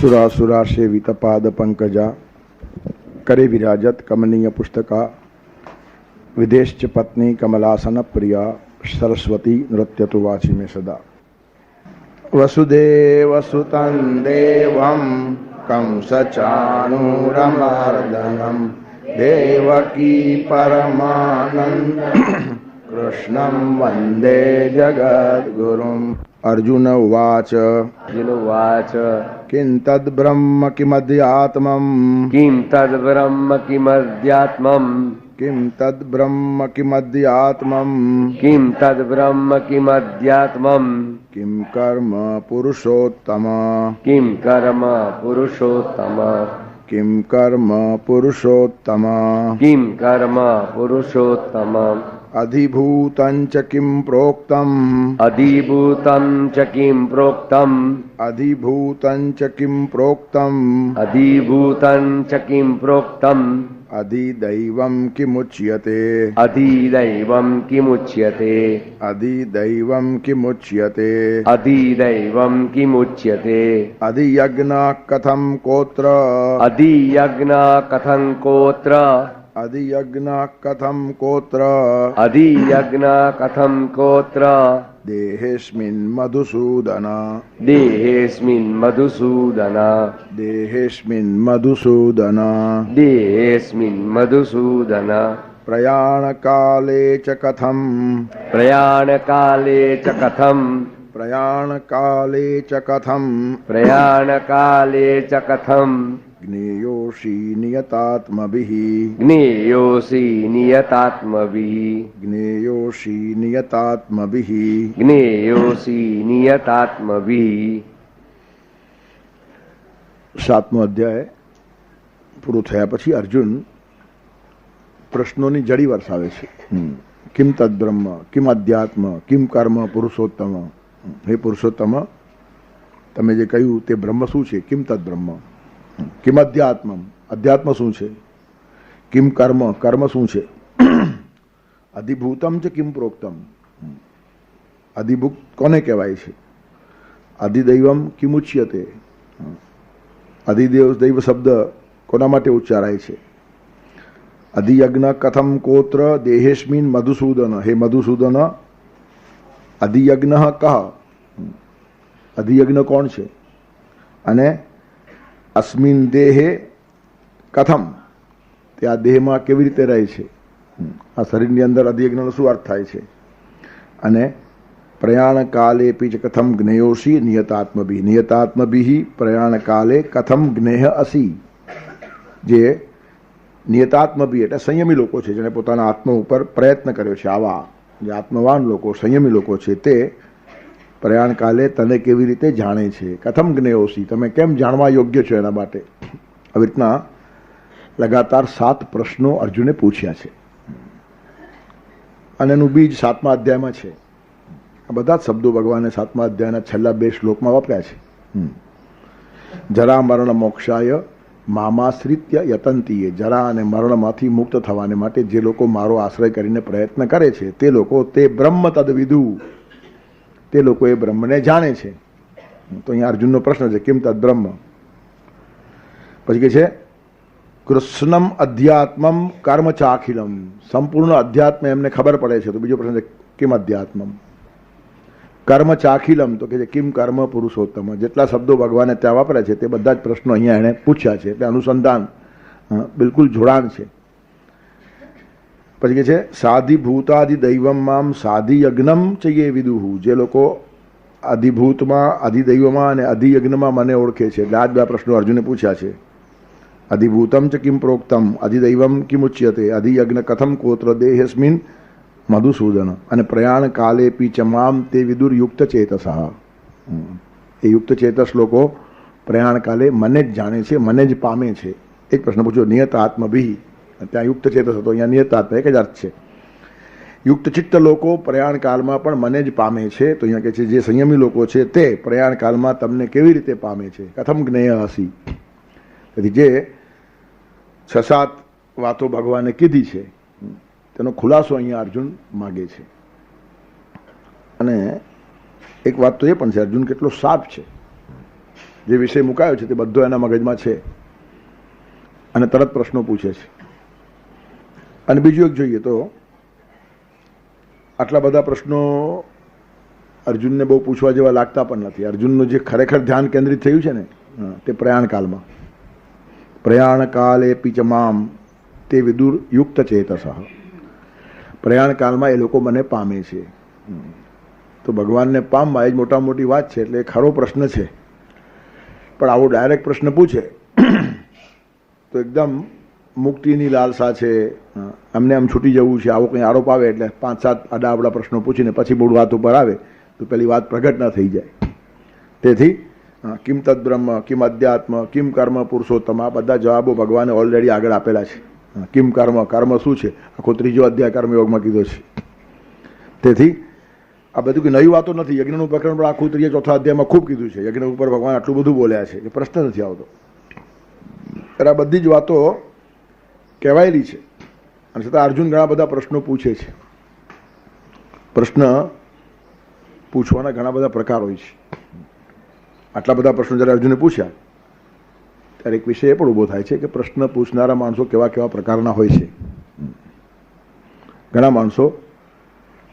सुरासुरा सेवित पाद पंकजा करे विराजत कमनीय पुस्तका विदेश्च पत्नी कमलासन प्रिया सरस्वती नृत्यतु वाची में सदा। वसुदेवसुतं देवं कंसचाणूरमर्दनं देवकी परमानंद कृष्णं वंदे जगद्गुरुम्। अर्जुन उवाच किं तद्ब्रह्म किमध्यात्मम् किं तद्ब्रह्म किमध्यात्मम् किं तद्ब्रह्म किमध्यात्मम् किं तद्ब्रह्म किमध्यात्मम् किं कर्म पुरुषोत्तम किं कर्म पुरुषोत्तम किं कर्म पुरुषोत्तम किं कर्म पुरुषोत्तम अधिभूतं च किं प्रोक्तम् अधिभूतं च किं प्रोक्तम् अधिभूतं च किं प्रोक्तम् अधिभूतं च किं प्रोक्तम् अधिदैवं किमुच्यते अधिदैवं किमुच्यते अधिदैवं किमुच्यते अधिदैवं किमुच्यते अधियज्ञः कथं कोत्र अधियज्ञः कथं कोत्र अधियज्ञः कथं कोत्र अधियज्ञः कथं कोत्र देहेऽस्मिन् मधुसूदन देहेऽस्मिन् मधुसूदन देहेऽस्मिन् मधुसूदन देहेऽस्मिन् मधुसूदन प्रयाणकाले च कथं प्रयाणकाले च कथं प्रयाणकाले च कथं प्रयाणकाले च कथं ज्ञेयोषि नियतात्मभिः ज्ञेयोऽसि नियतात्मभिः ज्ञेयोषि नियतात्मभिः ज्ञेयोऽसि नियतात्मभिः। 7મો અધ્યાય પૂરો થયા પછી અર્જુન પ્રશ્નોની જડી વરસાવે છે. કિમ તદ્બ્રહ્મ કિમ અધ્યાત્મ કિમ કર્મ પુરુષોત્તમ. હે પુરુષોત્તમ, તમે જે કહ્યું તે બ્રહ્મ શું છે? કિમ તદ્બ્રહ્મ. કિમ અધ્યાત્મ, અધ્યાત્મ શું છે? કિમ કર્મ, કર્મ શું છે? અધિભૂતમ છે કિમ પ્રોક્તમ, અધિભૂત કોને કહેવાય છે? અધિદૈવમ કિમુચ્યતે, અધિદેવ દૈવ શબ્દ કોના માટે ઉચ્ચારાય છે? અધિયજ્ઞ કથમ કોત્ર દેહેસ્મિન મધુસૂદન. હે મધુસૂદન, અધિયજ્ઞ કહ, અધિયજ્ઞ કોણ છે? અને અસ્મિન દેહે કથમ, તે આ દેહમાં કેવી રીતે રહે છે? આ શરીરની અંદર અધિયજ્ઞનો શું અર્થ થાય છે? અને પ્રયાણ કાલે પીચ કથમ જ્ઞેયોસી નિયતાત્મભી નિયતાત્મભી પ્રયાણ કાલે કથમ જ્ઞેહ અસી. જે નિયતાત્મભી એટલે સંયમી લોકો છે, જેને પોતાના આત્મા ઉપર પ્રયત્ન કર્યો છે. આવા જે આત્મવાન લોકો, સંયમી લોકો છે, તે પ્રયાણ કાલે તને કેવી રીતે જાણે છે? કથમ જ્ઞેયોસી, તમે કેમ જાણવા યોગ્ય છો એના માટે. આવી રીતના લગાતાર 7 પ્રશ્નો અર્જુને પૂછ્યા છે અને એનું બીજ 7મા અધ્યાયમાં છે. આ બધા જ શબ્દો ભગવાને 7મા અધ્યાયના છેલ્લા 2 શ્લોકમાં વાપર્યા છે. જરા મરણ મોક્ષાય મામાશ્રિત્ય યતંતીએ. જરા અને મરણમાંથી મુક્ત થવાને માટે જે લોકો મારો આશ્રય કરીને પ્રયત્ન કરે છે તે લોકો તે બ્રહ્મ તદ્વિદુ, તે લોકો એ બ્રહ્મને જાણે છે. તો અહીંયા અર્જુનનો પ્રશ્ન છે કેમ તદ્બ્રહ્મ. પછી કે છે કૃષ્ણમ અધ્યાત્મમ કર્મ ચાખિલમ. સંપૂર્ણ અધ્યાત્મ એમને ખબર પડે છે. તો બીજો પ્રશ્ન છે કેમ અધ્યાત્મમ કર્મ ચાખિલમ. તો કે છે કિમ કર્મ પુરુષોત્તમ. જેટલા શબ્દો ભગવાને ત્યાં વાપર્યા છે તે બધા જ પ્રશ્નો અહીંયા એણે પૂછ્યા છે. એટલે અનુસંધાન બિલકુલ જોડાણ છે. પછી કે છે સાધિભૂતાદિ દૈવમ મામ સાધિયજ્ઞમ ચયે વિદુહુ. જે લોકો અધિભૂતમાં, અધિદૈવમાં અને અધિયજ્ઞમાં મને ઓળખે છે. એટલે આ જ 2 પ્રશ્નો અર્જુને પૂછ્યા છે. અધિભૂતમ ચ કિમ પ્રોક્તમ અધિદૈવમ કિમુચ્યતે અધિયજ્ઞ કથમ કોત્ર દેહેસ્મિન મધુસૂદન. અને પ્રયાણ કાલે પી ચમામ તે વિદુર યુક્ત ચેતસ. એ યુક્ત ચેતસ લોકો પ્રયાણ કાલે મને જ જાણે છે, મને જ પામે છે. એક પ્રશ્ન પૂછ્યો નિયત આત્મભી. ત્યાં યુક્ત ચેતસ હતો, અહીંયા નિયત આત્મા, એક જ અર્થ છે. યુક્ત ચિત્ત લોકો પ્રયાણ કાળમાં પણ મને જ પામે છે. તો અહીંયા કહે છે જે સંયમી લોકો છે તે પ્રયાણ કાળમાં તમને કેવી રીતે પામે છે? કથમ જ્ઞેય હસી. તેથી જે 6-7 વાતો ભગવાને કીધી છે તેનો ખુલાસો અહીંયા અર્જુન માગે છે. અને એક વાત તો એ પણ છે, અર્જુન કેટલો શાર્પ છે. જે વિષય મુકાયો છે તે બધો એના મગજમાં છે અને તરત પ્રશ્નો પૂછે છે. અને બીજું એક જોઈએ તો આટલા બધા પ્રશ્નો અર્જુનને બહુ પૂછવા જેવા લાગતા પણ નથી. અર્જુનનું જે ખરેખર ધ્યાન કેન્દ્રિત થયું છે ને તે પ્રયાણકાળમાં. પ્રયાણકાલે પિચ મામ તે વિદુર યુક્ત ચેતસઃ. પ્રયાણકાળમાં એ લોકો મને પામે છે. તો ભગવાનને પામવા એ જ મોટા મોટી વાત છે, એટલે એ ખરો પ્રશ્ન છે. પણ આવો ડાયરેક્ટ પ્રશ્ન પૂછે તો એકદમ મુક્તિની લાલસા છે, અમને આમ છૂટી જવું છે, આવો કંઈ આરોપ આવે એટલે 5-7 આડા પ્રશ્નો પૂછીને પછી મૂળ વાત ઉપર આવે તો પેલી વાત પ્રગટ ના થઈ જાય. તેથી કિમ તદ બ્રહ્મ, કિમ અધ્યાત્મ, કિમ કર્મ પુરુષોત્તમ, આ બધા જવાબો ભગવાને ઓલરેડી આગળ આપેલા છે. કિમ કર્મ, કર્મ શું છે, આખો 3જો અધ્યાય કર્મયોગમાં કીધો છે. તેથી આ બધું કે નવી વાતો નથી. યજ્ઞનું પ્રકરણ પણ આખું 3-4 અધ્યાયમાં ખૂબ કીધું છે. યજ્ઞ ઉપર ભગવાન આટલું બધું બોલ્યા છે કે પ્રશ્ન નથી આવતો. ત્યારે આ બધી જ વાતો કહેવાયેલી છે અને છતાં અર્જુન ઘણા બધા પ્રશ્નો પૂછે છે. પ્રશ્ન પૂછવાના ઘણા બધા પ્રકાર હોય છે. આટલા બધા પ્રશ્નો જ્યારે અર્જુને પૂછ્યા ત્યારે એક વિષય એ પણ ઊભો થાય છે કે પ્રશ્ન પૂછનારા માણસો કેવા કેવા પ્રકારના હોય છે. ઘણા માણસો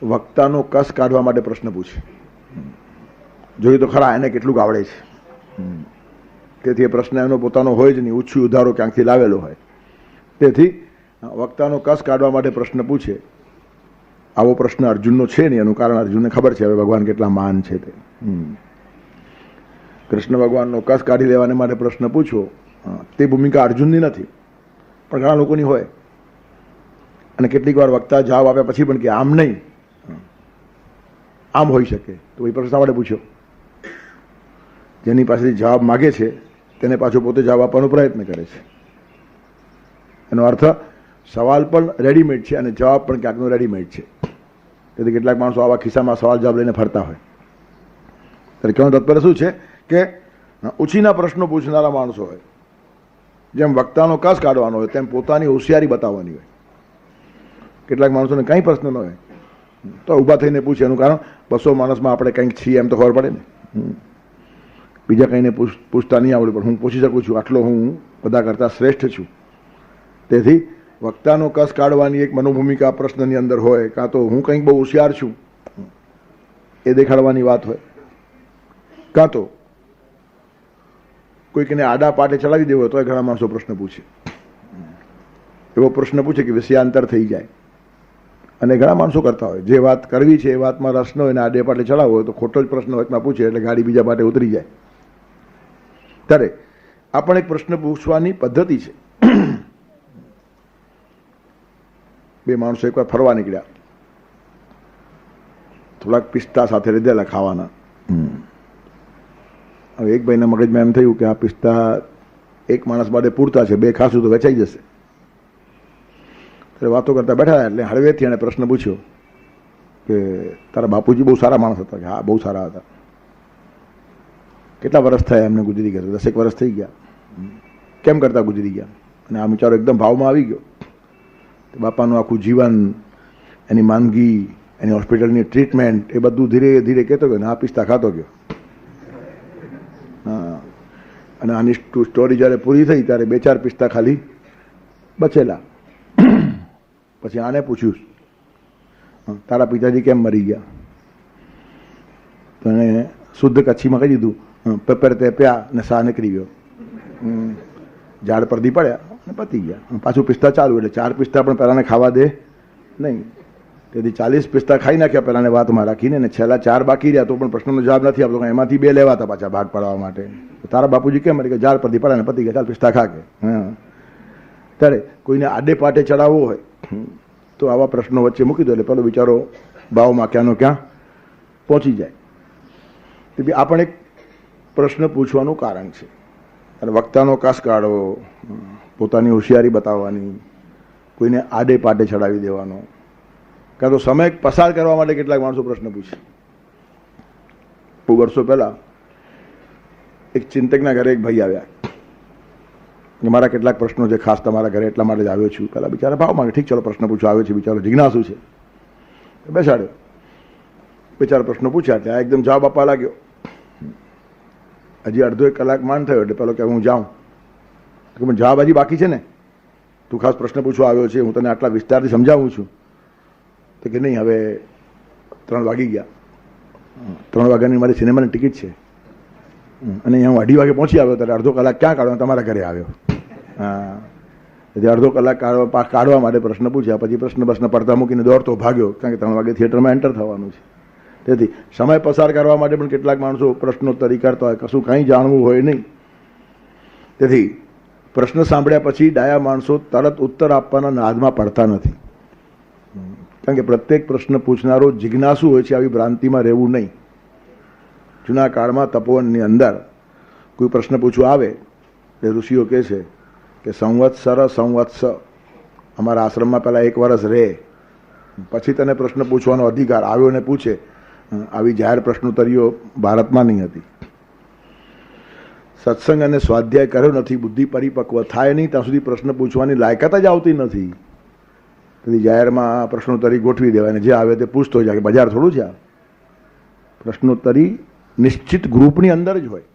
વક્તાનો કસ કાઢવા માટે પ્રશ્ન પૂછે. જોયું તો ખરા એને કેટલું આવડે છે. તેથી એ પ્રશ્ન એનો પોતાનો હોય જ નહીં, ઉછું ઉધારો ક્યાંકથી લાવેલો હોય. તેથી વક્તાનો કસ કાઢવા માટે પ્રશ્ન પૂછે. આવો પ્રશ્ન અર્જુનનો છે નહીં. એનું કારણ અર્જુનને ખબર છે હવે ભગવાન કેટલા મહાન છે તે. કૃષ્ણ ભગવાનનો કસ કાઢી લેવાને માટે પ્રશ્ન પૂછવો તે ભૂમિકા અર્જુનની નથી, પણ ઘણા લોકોની હોય. અને કેટલીક વાર વક્તા જવાબ આપ્યા પછી પણ કે આમ નહીં, આમ હોઈ શકે. તો એ પ્રશ્ન શા માટે પૂછ્યો? જેની પાસેથી જવાબ માગે છે તેને પાછો પોતે જવાબ આપવાનો પ્રયત્ન કરે છે. એનો અર્થ સવાલ પણ રેડીમેડ છે અને જવાબ પણ ક્યાંકનો રેડીમેડ છે. તેથી કેટલાક માણસો આવા ખિસ્સામાં સવાલ જવાબ લઈને ફરતા હોય. ત્યારે કહેવાનું તાત્પર્ય શું છે કે ઉછીના પ્રશ્નો પૂછનારા માણસો હોય. જેમ વક્તાનો કસ કાઢવાનો હોય તેમ પોતાની હોશિયારી બતાવવાની હોય. કેટલાક માણસોને કંઈ પ્રશ્ન ન હોય તો ઊભા થઈને પૂછે. એનું કારણ 200 માણસમાં આપણે કંઈક છીએ એમ તો ખબર પડે ને. બીજા કંઈને પૂછતા નહીં આવડે, પણ હું પૂછી શકું છું, આટલો હું બધા કરતાં શ્રેષ્ઠ છું. તેથી વક્તાનો કસ કાઢવાની એક મનોભૂમિકા પ્રશ્નની અંદર હોય, કાં તો હું કંઈક બહુ હોશિયાર છું એ દેખાડવાની વાત હોય, કાં તો કોઈકને આડા પાટે ચડાવી દેવો હોય તો ઘણા માણસો પ્રશ્ન પૂછે. એવો પ્રશ્ન પૂછે કે વિષયાંતર થઈ જાય. અને ઘણા માણસો કરતા હોય, જે વાત કરવી છે એ વાતમાં રસ ન હોય ને આડે પાટે ચડાવવો હોય તો ખોટો જ પ્રશ્ન વચમાં પૂછે એટલે ગાડી બીજા પાટે ઉતરી જાય. ત્યારે આ પણ એક પ્રશ્ન પૂછવાની પદ્ધતિ છે. બે માણસો એકવાર ફરવા નીકળ્યા, થોડાક પિસ્તા સાથે લીધેલા ખાવાના. હવે એક ભાઈના મગજમાં એમ થયું કે આ પિસ્તા એક માણસ માટે પૂરતા છે, 2 ખાશું તો વેચાઈ જશે. ત્યારે વાતો કરતા બેઠા એટલે હળવેથી એણે પ્રશ્ન પૂછ્યો કે તારા બાપુજી બહુ સારા માણસ હતા? કે હા, બહુ સારા હતા. કેટલા વર્ષ થયા એમને ગુજરી ગયા? 10 વર્ષ થઈ ગયા. કેમ કરતા ગુજરી ગયા? અને આ વિચારો એકદમ ભાવમાં આવી ગયો. બાપાનું આખું જીવન, એની માંદગી, એની હોસ્પિટલની ટ્રીટમેન્ટ એ બધું ધીરે ધીરે કહેતો ગયો ને આ પિસ્તા ખાતો ગયો. હા, અને આની સ્ટોરી જ્યારે પૂરી થઈ ત્યારે 2-4 પિસ્તા ખાલી બચેલા. પછી આને પૂછ્યું તારા પિતાજી કેમ મરી ગયા? તો એણે શુદ્ધ કચ્છીમાં કહી દીધું પેપર તે પ્યા ને સા નીકળી ગયો. ઝાડ પરથી પડ્યા અને પતી ગયા. પાછું પિસ્તા ચાલુ એટલે 4 પિસ્તા પણ પહેલાને ખાવા દે નહીં. તેથી 40 પિસ્તા ખાઈ નાખ્યા પહેલાને વાતમાં રાખીને, ને છેલ્લા 4 બાકી રહ્યા તો પણ પ્રશ્નનો જવાબ નથી આપતો. એમાંથી 2 લેવાતા પાછા ભાગ પાડવા માટે. તારા બાપુજી કેમ મરી ગયા? ઝાડ પરથી પડ્યા ને પતી ગયા, ચાલ પિસ્તા ખા કે. હા, ત્યારે કોઈને આડે પાટે ચડાવવો હોય તો આવા પ્રશ્નો વચ્ચે મૂકી દો એટલે પેલો બિચારો ભાવમાં ક્યાંનો ક્યાં પહોંચી જાય. તેથી આ પણ એક પ્રશ્ન પૂછવાનું કારણ છે. અને વક્તાનો કસ કાઢવો, પોતાની હોશિયારી બતાવવાની, કોઈને આડે પાટે ચડાવી દેવાનો, કાં તો સમય પસાર કરવા માટે કેટલાક માણસો પ્રશ્ન પૂછે. બહુ વર્ષો પહેલાં એક ચિંતકના ઘરે એક ભાઈ આવ્યા કે મારા કેટલાક પ્રશ્નો છે ખાસ તમારા ઘરે એટલા માટે જ આવ્યો છું. પહેલાં બિચારા ભાવ માંગે, ઠીક ચલો પ્રશ્ન પૂછવા આવ્યો છે, બિચારો જિજ્ઞાસુ છે, બેસાડ્યો. 2-4 પ્રશ્નો પૂછ્યા એટલે આ એકદમ જવાબ આપવા લાગ્યો. હજી અડધો એક કલાક માંડ થયો એટલે પેલો કે હું જાઉં તો કે જવાબ હજી બાકી છે ને, તું ખાસ પ્રશ્ન પૂછવા આવ્યો છે, હું તને આટલા વિસ્તારથી સમજાવું છું. તો કે નહીં, હવે 3 વાગી ગયા, 3 વાગ્યાની મારી સિનેમાની ટિકિટ છે અને અહીંયા હું 2:30 વાગે પહોંચી આવ્યો, ત્યારે અડધો કલાક ક્યાં કાઢવા, તમારા ઘરે આવ્યો. હા, એટલે અડધો કલાક કાઢવા માટે પ્રશ્ન પૂછ્યા, પછી પ્રશ્ન પડતા મૂકીને દોડતો ભાગ્યો, કારણ કે 3 વાગે થિયેટરમાં એન્ટર થવાનું છે. તેથી સમય પસાર કરવા માટે પણ કેટલાક માણસો પ્રશ્નોત્તરી કરતા હોય, કશું કંઈ જાણવું હોય નહીં. તેથી પ્રશ્ન સાંભળ્યા પછી ડાયા માણસો તરત ઉત્તર આપવાના નાદમાં પડતા નથી, કારણ કે પ્રત્યેક પ્રશ્ન પૂછનારો જિજ્ઞાસુ હોય છે. આવી ભ્રાંતિમાં રહેવું નહીં. જૂના કાળમાં તપોવનની અંદર કોઈ પ્રશ્ન પૂછવા આવે એટલે ઋષિઓ કહે છે કે સંવત્સ, અમારા આશ્રમમાં પહેલાં 1 વર્ષ રહે, પછી તને પ્રશ્ન પૂછવાનો અધિકાર. આવ્યો ને પૂછે. આવી જાહેર પ્રશ્નોત્તરીઓ ભારતમાં નહીં હતી. સત્સંગ અને સ્વાધ્યાય કર્યો નથી, બુદ્ધિ પરિપક્વ થાય નહીં ત્યાં સુધી પ્રશ્ન પૂછવાની લાયકાત જ આવતી નથી. તેથી જાહેરમાં પ્રશ્નોત્તરી ગોઠવી દેવાય અને જે આવે તે પૂછતો જાય. બજાર થોડું છે આ. પ્રશ્નોત્તરી નિશ્ચિત ગ્રુપની અંદર જ હોય.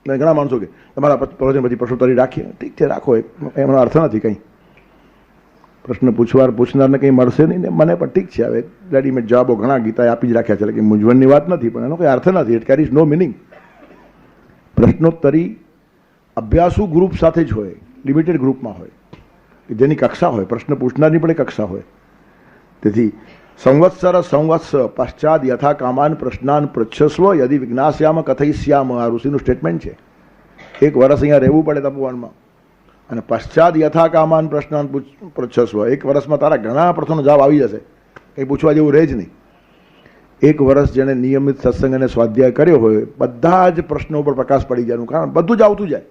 ઘણા માણસો કે તમારા પ્રવચન પછી પ્રશ્નોત્તરી રાખીએ, ઠીક છે રાખો, એનો અર્થ નથી કંઈ. પ્રશ્ન પૂછનારને કંઈ મળશે નહીં ને મને પણ ઠીક છે, હવે રેડીમેડ જવાબો ઘણા ગીતાએ આપી જ રાખ્યા છે, એટલે કે મૂંઝવણની વાત નથી, પણ એનો કંઈ અર્થ નથી. It carries no meaning. પ્રશ્નોત્તરી અભ્યાસુ ગ્રુપ સાથે જ હોય, લિમિટેડ ગ્રુપમાં હોય, જેની કક્ષા હોય, પ્રશ્ન પૂછનારની પણ કક્ષા હોય. તેથી સંવત્સ પશ્ચાત યથા કામાન પ્રશ્નાન પૃચ્છસ્વ યદિ વિજ્ઞાસ્યામ કથયિષ્યામ. આ ઋષિનું સ્ટેટમેન્ટ છે. 1 વર્ષ અહીંયા રહેવું પડે તપોવનમાં, અને પશ્ચાત યથા કામાન પ્રશ્નાન પૃચ્છસ્વ. 1 વર્ષમાં તારા ઘણા પ્રશ્નોનો જવાબ આવી જશે, કંઈ પૂછવા જેવું રહે જ નહીં. 1 વર્ષ જેણે નિયમિત સત્સંગ અને સ્વાધ્યાય કર્યો હોય, બધા જ પ્રશ્નો ઉપર પ્રકાશ પડી જાય. કારણ બધું જ આવતું જાય.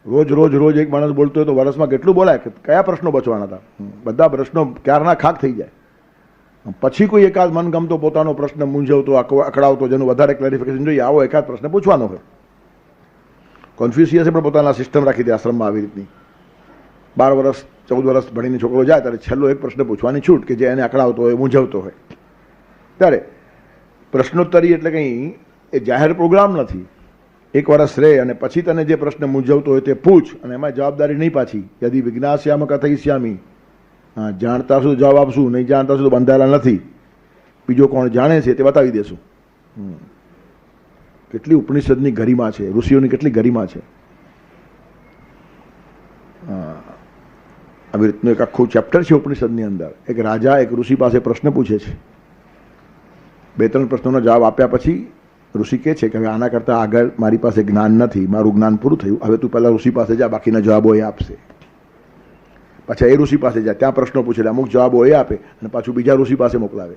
રોજ એક માણસ બોલતો હોય તો વર્ષમાં કેટલું બોલાય, કયા પ્રશ્નો બચવાના હતા. બધા પ્રશ્નો ક્યારના ખાક થઈ જાય. પછી કોઈ એકાદ મનગમતો પોતાનો પ્રશ્ન મૂંઝવતો, અકળાવતો, જેનું વધારે ક્લેરિફિકેશન જોઈએ, આવો એકાદ પ્રશ્ન પૂછવાનો હોય. કોન્ફ્યુશિયસે પણ પોતાના સિસ્ટમ રાખી દે આશ્રમમાં આવી રીતની. 12 વર્ષ 14 વર્ષ ભણીને છોકરો જાય ત્યારે છેલ્લો એક પ્રશ્ન પૂછવાની છૂટ, કે જે એને અકળાવતો હોય, મૂંઝવતો હોય. ત્યારે પ્રશ્નોત્તરી એટલે કંઈ એ જાહેર પ્રોગ્રામ નથી. 1 વર્ષ રહે અને પછી તને જે પ્રશ્ન મૂંઝવતો હોય તે પૂછ, અને એમાં જવાબદારી નહીં પાછી. યદિ વિજ્ઞાસ્યામ કથયિષ્યામિ. હા, જાણતા શું જવાબ આપશું, નહીં જાણતા શું તો બંધાયેલા નથી. બીજો કોણ જાણે છે તે બતાવી દેશું. કેટલી ઉપનિષદની ગરિમા છે, ઋષિઓની કેટલી ગરિમા છે. આવી રીતનું એક આખું ચેપ્ટર છે ઉપનિષદની અંદર. એક રાજા એક ઋષિ પાસે પ્રશ્ન પૂછે છે. 2-3 પ્રશ્નોનો જવાબ આપ્યા પછી ઋષિ કહે છે કે હવે આના કરતાં આગળ મારી પાસે જ્ઞાન નથી, મારું જ્ઞાન પૂરું થયું, હવે તું પહેલાં ઋષિ પાસે જા, બાકીના જવાબો એ આપશે. પાછા એ ઋષિ પાસે જાય, ત્યાં પ્રશ્નો પૂછે, અમુક જવાબો એ આપે અને પાછું બીજા ઋષિ પાસે મોકલાવે.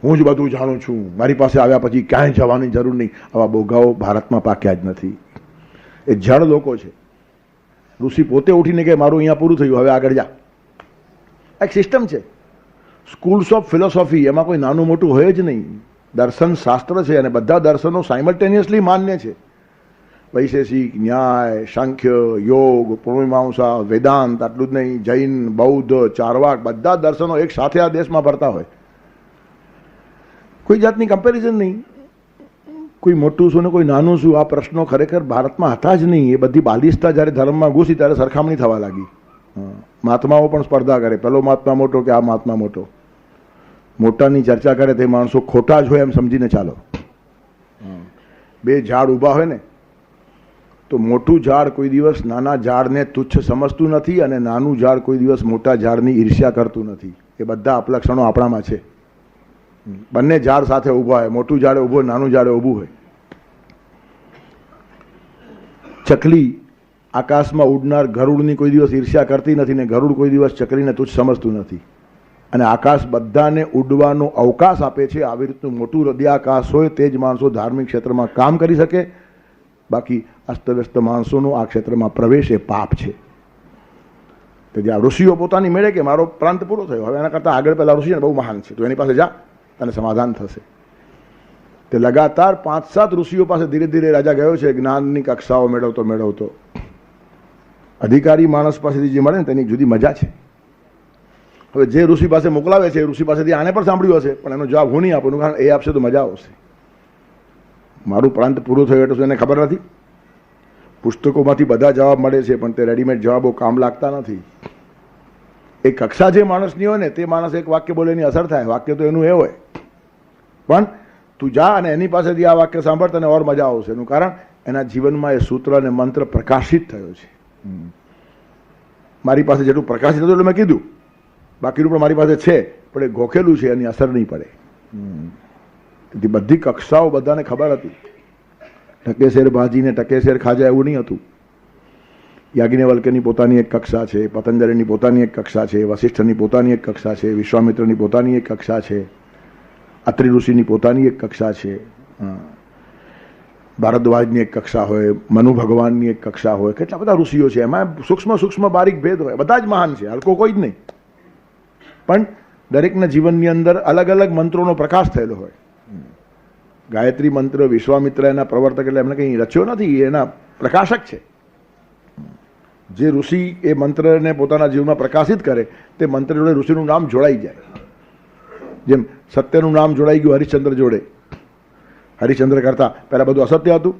હું જ બધું જાણું છું, મારી પાસે આવ્યા પછી ક્યાંય જવાની જરૂર નહીં. આવા બોગાઓ ભારતમાં પાક્યા જ નથી. એ જડ લોકો છે. ઋષિ પોતે ઉઠીને કે મારું અહીંયા પૂરું થયું, હવે આગળ જા. એક સિસ્ટમ છે, સ્કૂલ્સ ઓફ ફિલોસોફી. એમાં કોઈ નાનું મોટું હોય જ નહીં. દર્શન શાસ્ત્ર છે અને બધા દર્શનો સાયમલ્ટેનિયસલી માન્ય છે. વૈશેષિક, ન્યાય, સાંખ્ય, યોગ, પૂર્વમીમાંસા, વેદાંત, આટલું જ નહીં, જૈન, બૌદ્ધ, ચારવાક, બધા દર્શનો એક સાથે આ દેશમાં ફરતા હોય. કોઈ જાતની કમ્પેરિઝન નહીં. કોઈ મોટું શું ને કોઈ નાનું શું, આ પ્રશ્નો ખરેખર ભારતમાં હતા જ નહીં. એ બધી બાલિશતા જ્યારે ધર્મમાં ઘૂસી ત્યારે સરખામણી થવા લાગી. મહાત્માઓ પણ સ્પર્ધા કરે, પેલો મહાત્મા મોટો કે આ મહાત્મા મોટો. મોટાની ચર્ચા કરે તે માણસો ખોટા જ હોય એમ સમજીને ચાલો. 2 ઝાડ ઊભા હોય ને તો મોટું ઝાડ કોઈ દિવસ નાના ઝાડને તુચ્છ સમજતું નથી, અને નાનું ઝાડ કોઈ દિવસ મોટા ઝાડની ઈર્ષ્યા કરતું નથી. એ બધા અપલક્ષણો આપણામાં છે. બંને ઝાડ સાથે ઊભા હોય, મોટું ઝાડ ઊભું હોય, નાનું ઝાડ ઊભું હોય. ચકલી આકાશમાં ઉડનાર ગરુડની કોઈ દિવસ ઈર્ષ્યા કરતી નથી, ને ગરુડ કોઈ દિવસ ચકલીને તુચ્છ સમજતું નથી. અને આકાશ બધાને ઉડવાનો અવકાશ આપે છે. આવી રીતનું મોટું હૃદયાકાશ હોય તે જ માણસો ધાર્મિક ક્ષેત્રમાં કામ કરી શકે. બાકી અસ્તવ્યસ્ત માણસોનો આ ક્ષેત્રમાં પ્રવેશ એ પાપ છે. તો જ્યાં ઋષિઓ પોતાની મેળે કે મારો પ્રાંત પૂરો થયો, હવે એના કરતાં આગળ પહેલાં ઋષિ બહુ મહાન છે, તો એની પાસે જા, તને સમાધાન થશે. તે લગાતાર 5-7 ઋષિઓ પાસે ધીરે ધીરે રાજા ગયો છે, જ્ઞાનની કક્ષાઓ મેળવતો. અધિકારી માણસ પાસેથી જે મળે ને તેની જુદી મજા છે. હવે જે ઋષિ પાસે મોકલાવે છે એ ઋષિ પાસેથી આને પણ સાંભળ્યું હશે, પણ એનો જવાબ હું નહીં આપું, કારણ એ આપશે તો મજા આવશે. મારું પ્રાંત પૂરું થયું એટલે શું એને ખબર નથી? પુસ્તકોમાંથી બધા જવાબ મળે છે, પણ તે રેડીમેડ જવાબો કામ લાગતા નથી. એ કક્ષા જે માણસની હોય ને તે માણસ એક વાક્ય બોલે એની અસર થાય. વાક્ય તો એનું એ હોય, પણ તું જા અને એની પાસેથી આ વાક્ય સાંભળ, તને ઓર મજા આવશે. એનું કારણ એના જીવનમાં એ સૂત્ર અને મંત્ર પ્રકાશિત થયો છે. મારી પાસે જેટલું પ્રકાશિત હતું એટલે મેં કીધું, બાકીનું પણ મારી પાસે છે, પણ એ ગોખેલું છે, એની અસર નહીં પડે. તેથી બધી કક્ષાઓ બધાને ખબર હતી. ટકેશેર ભાજીને ટકેશેર ખાજા એવું નહીં હતું. યાજ્ઞવલ્ક્યની પોતાની એક કક્ષા છે, પતંજલિની પોતાની એક કક્ષા છે, વશિષ્ઠની પોતાની એક કક્ષા છે, વિશ્વામિત્રની પોતાની એક કક્ષા છે, અત્રિ ઋષિની પોતાની એક કક્ષા છે, ભારદ્વાજની એક કક્ષા હોય, મનુ ભગવાનની એક કક્ષા હોય. કેટલા બધા ઋષિઓ છે, એમાં સૂક્ષ્મ સૂક્ષ્મ બારીક ભેદ હોય. બધા જ મહાન છે, હલકો કોઈ જ નહીં. પણ દરેકના જીવનની અંદર અલગ અલગ મંત્રોનો પ્રકાશ થયેલો હોય. ગાયત્રી મંત્ર વિશ્વામિત્ર એના પ્રવર્તક, એટલે એમને કંઈ રચ્યો નથી, એના પ્રકાશક છે. જે ઋષિ એ મંત્રને પોતાના જીવનમાં પ્રકાશિત કરે તે મંત્ર જોડે ઋષિનું નામ જોડાઈ જાય. જેમ સત્યનું નામ જોડાઈ ગયું હરિશ્ચંદ્ર જોડે. હરિશ્ચંદ્ર કરતા પહેલાં બધું અસત્ય હતું.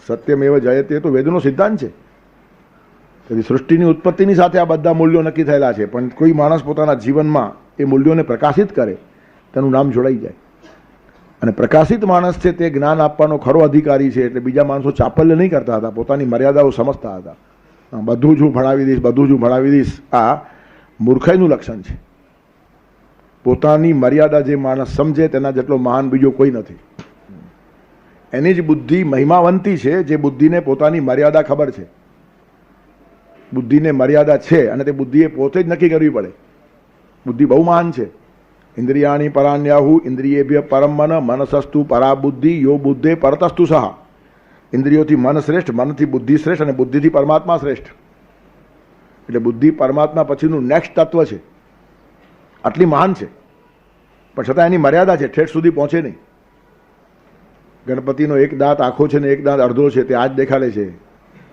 સત્યમેવ જયતે તો વેદનો સિદ્ધાંત છે. તેથી સૃષ્ટિની ઉત્પત્તિની સાથે આ બધા મૂલ્યો નક્કી થયેલા છે, પણ કોઈ માણસ પોતાના જીવનમાં એ મૂલ્યોને પ્રકાશિત કરે તેનું નામ જોડાઈ જાય. અને પ્રકાશિત માણસ છે તે જ્ઞાન આપવાનો ખરો અધિકારી છે. એટલે બીજા માણસો ચાપલ્ય નહીં કરતા હતા, પોતાની મર્યાદાઓ સમજતા હતા. બધું જ હું ભણાવી દઈશ, બધું જ હું ભણાવી દઈશ, આ મૂર્ખાઈનું લક્ષણ છે. પોતાની મર્યાદા જે માણસ સમજે તેના જેટલો મહાન બીજો કોઈ નથી. એની જ બુદ્ધિ મહિમાવંતી છે, જે બુદ્ધિને પોતાની મર્યાદા ખબર છે. બુદ્ધિને મર્યાદા છે અને તે બુદ્ધિએ પોતે જ નક્કી કરવી પડે. બુદ્ધિ બહુ મહાન છે. ઇન્દ્રિયાણી પરાન્યાહુ ઇન્દ્રિયેભ્ય પરમ મન મનસસ્તુ પરા બુદ્ધિ યો બુદ્ધે પરતસ્તુ સહ. ઇન્દ્રિયોથી મન શ્રેષ્ઠ, મનથી બુદ્ધિ શ્રેષ્ઠ અને બુદ્ધિથી પરમાત્મા શ્રેષ્ઠ. એટલે બુદ્ધિ પરમાત્મા પછીનું નેક્સ્ટ તત્વ છે. આટલી મહાન છે, પણ છતાં એની મર્યાદા છે, ઠેઠ સુધી પહોંચે નહીં. ગણપતિનો એક દાંત આખો છે ને એક દાંત અડધો છે, તે આ જ દેખાડે છે.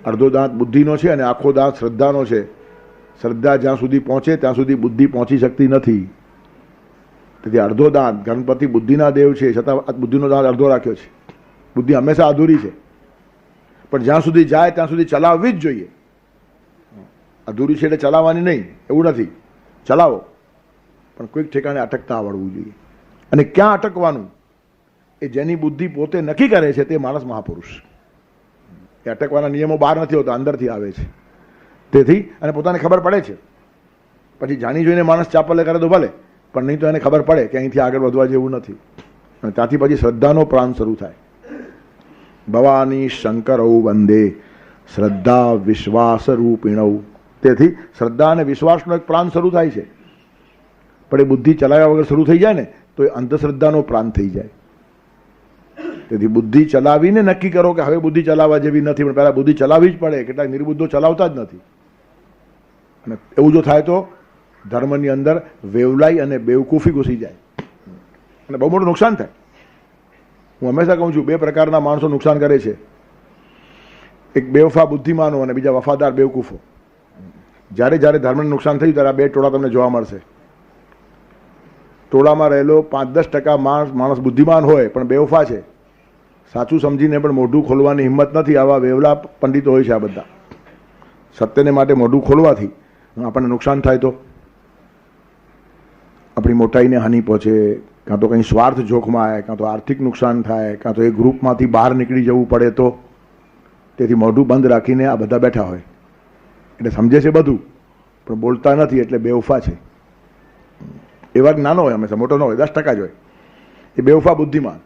અડધો દાંત બુદ્ધિનો છે અને આખો દાંત શ્રદ્ધાનો છે. શ્રદ્ધા જ્યાં સુધી પહોંચે ત્યાં સુધી બુદ્ધિ પહોંચી શકતી નથી. તેથી અડધો દાંત, ગણપતિ બુદ્ધિના દેવ છે, છતાં બુદ્ધિનો દાંત અડધો રાખ્યો છે. બુદ્ધિ હંમેશા અધૂરી છે, પણ જ્યાં સુધી જાય ત્યાં સુધી ચલાવવી જ જોઈએ. અધૂરી છે એટલે ચલાવવાની નહીં એવું નથી, ચલાવો, પણ કોઈક ઠેકાણે અટકતા આવડવું જોઈએ. અને ક્યાં અટકવાનું એ જેની બુદ્ધિ પોતે નક્કી કરે છે તે માણસ મહાપુરુષ. એ અટકવાના નિયમો બહાર નથી હોતા, અંદરથી આવે છે. તેથી અને પોતાને ખબર પડે છે. પછી જાણી જોઈને માણસ ચાપલે કરે તો ભલે, પણ નહીં તો એને ખબર પડે કે અહીંથી આગળ વધવા જેવું નથી. અને ત્યાંથી પછી શ્રદ્ધાનો પ્રાણ શરૂ થાય. ભવાની શંકરૌ વંદે શ્રદ્ધા વિશ્વાસ રૂપિણૌ. તેથી શ્રદ્ધા અને વિશ્વાસનો એક પ્રાણ શરૂ થાય છે. પણ એ બુદ્ધિ ચલાવ્યા વગર શરૂ થઈ જાય ને તો એ અંધશ્રદ્ધાનો પ્રાણ થઈ જાય. તેથી બુદ્ધિ ચલાવીને નક્કી કરો કે હવે બુદ્ધિ ચલાવવા જેવી નથી, પણ પહેલાં બુદ્ધિ ચલાવવી જ પડે. કેટલાક નિર્બુદ્ધો ચલાવતા જ નથી. અને એવું જો થાય તો ધર્મની અંદર વેવલાઈ અને બેવકૂફી ઘૂસી જાય અને બહુ મોટું નુકસાન થાય. હું હંમેશા કહું છું, બે પ્રકારના માણસો નુકસાન કરે છે. એક બેવફા બુદ્ધિમાનો અને બીજા વફાદાર બેવકૂફો. જ્યારે જ્યારે ધર્મને નુકસાન થયું ત્યારે આ બે ટોળા તમને જોવા મળશે. ટોળામાં રહેલો 5-10% માણસ બુદ્ધિમાન હોય પણ બેવફા છે. સાચું સમજીને પણ મોઢું ખોલવાની હિંમત નથી. આવા વેવલા પંડિતો હોય છે આ બધા. સત્યને માટે મોઢું ખોલવાથી આપણને નુકસાન થાય તો આપણી મોટાઈને હાનિ પહોંચે, કાં તો કંઈ સ્વાર્થ જોખમાં આવે, કાં તો આર્થિક નુકસાન થાય, કાં તો એ ગ્રુપમાંથી બહાર નીકળી જવું પડે તો. તેથી મોઢું બંધ રાખીને આ બધા બેઠા હોય. એટલે સમજે છે બધું પણ બોલતા નથી, એટલે બેવફા છે. એ વર્ગ નાનો હોય, હંમેશા મોટો ન હોય, 10% જ હોય. એ બેવફા બુદ્ધિમાન.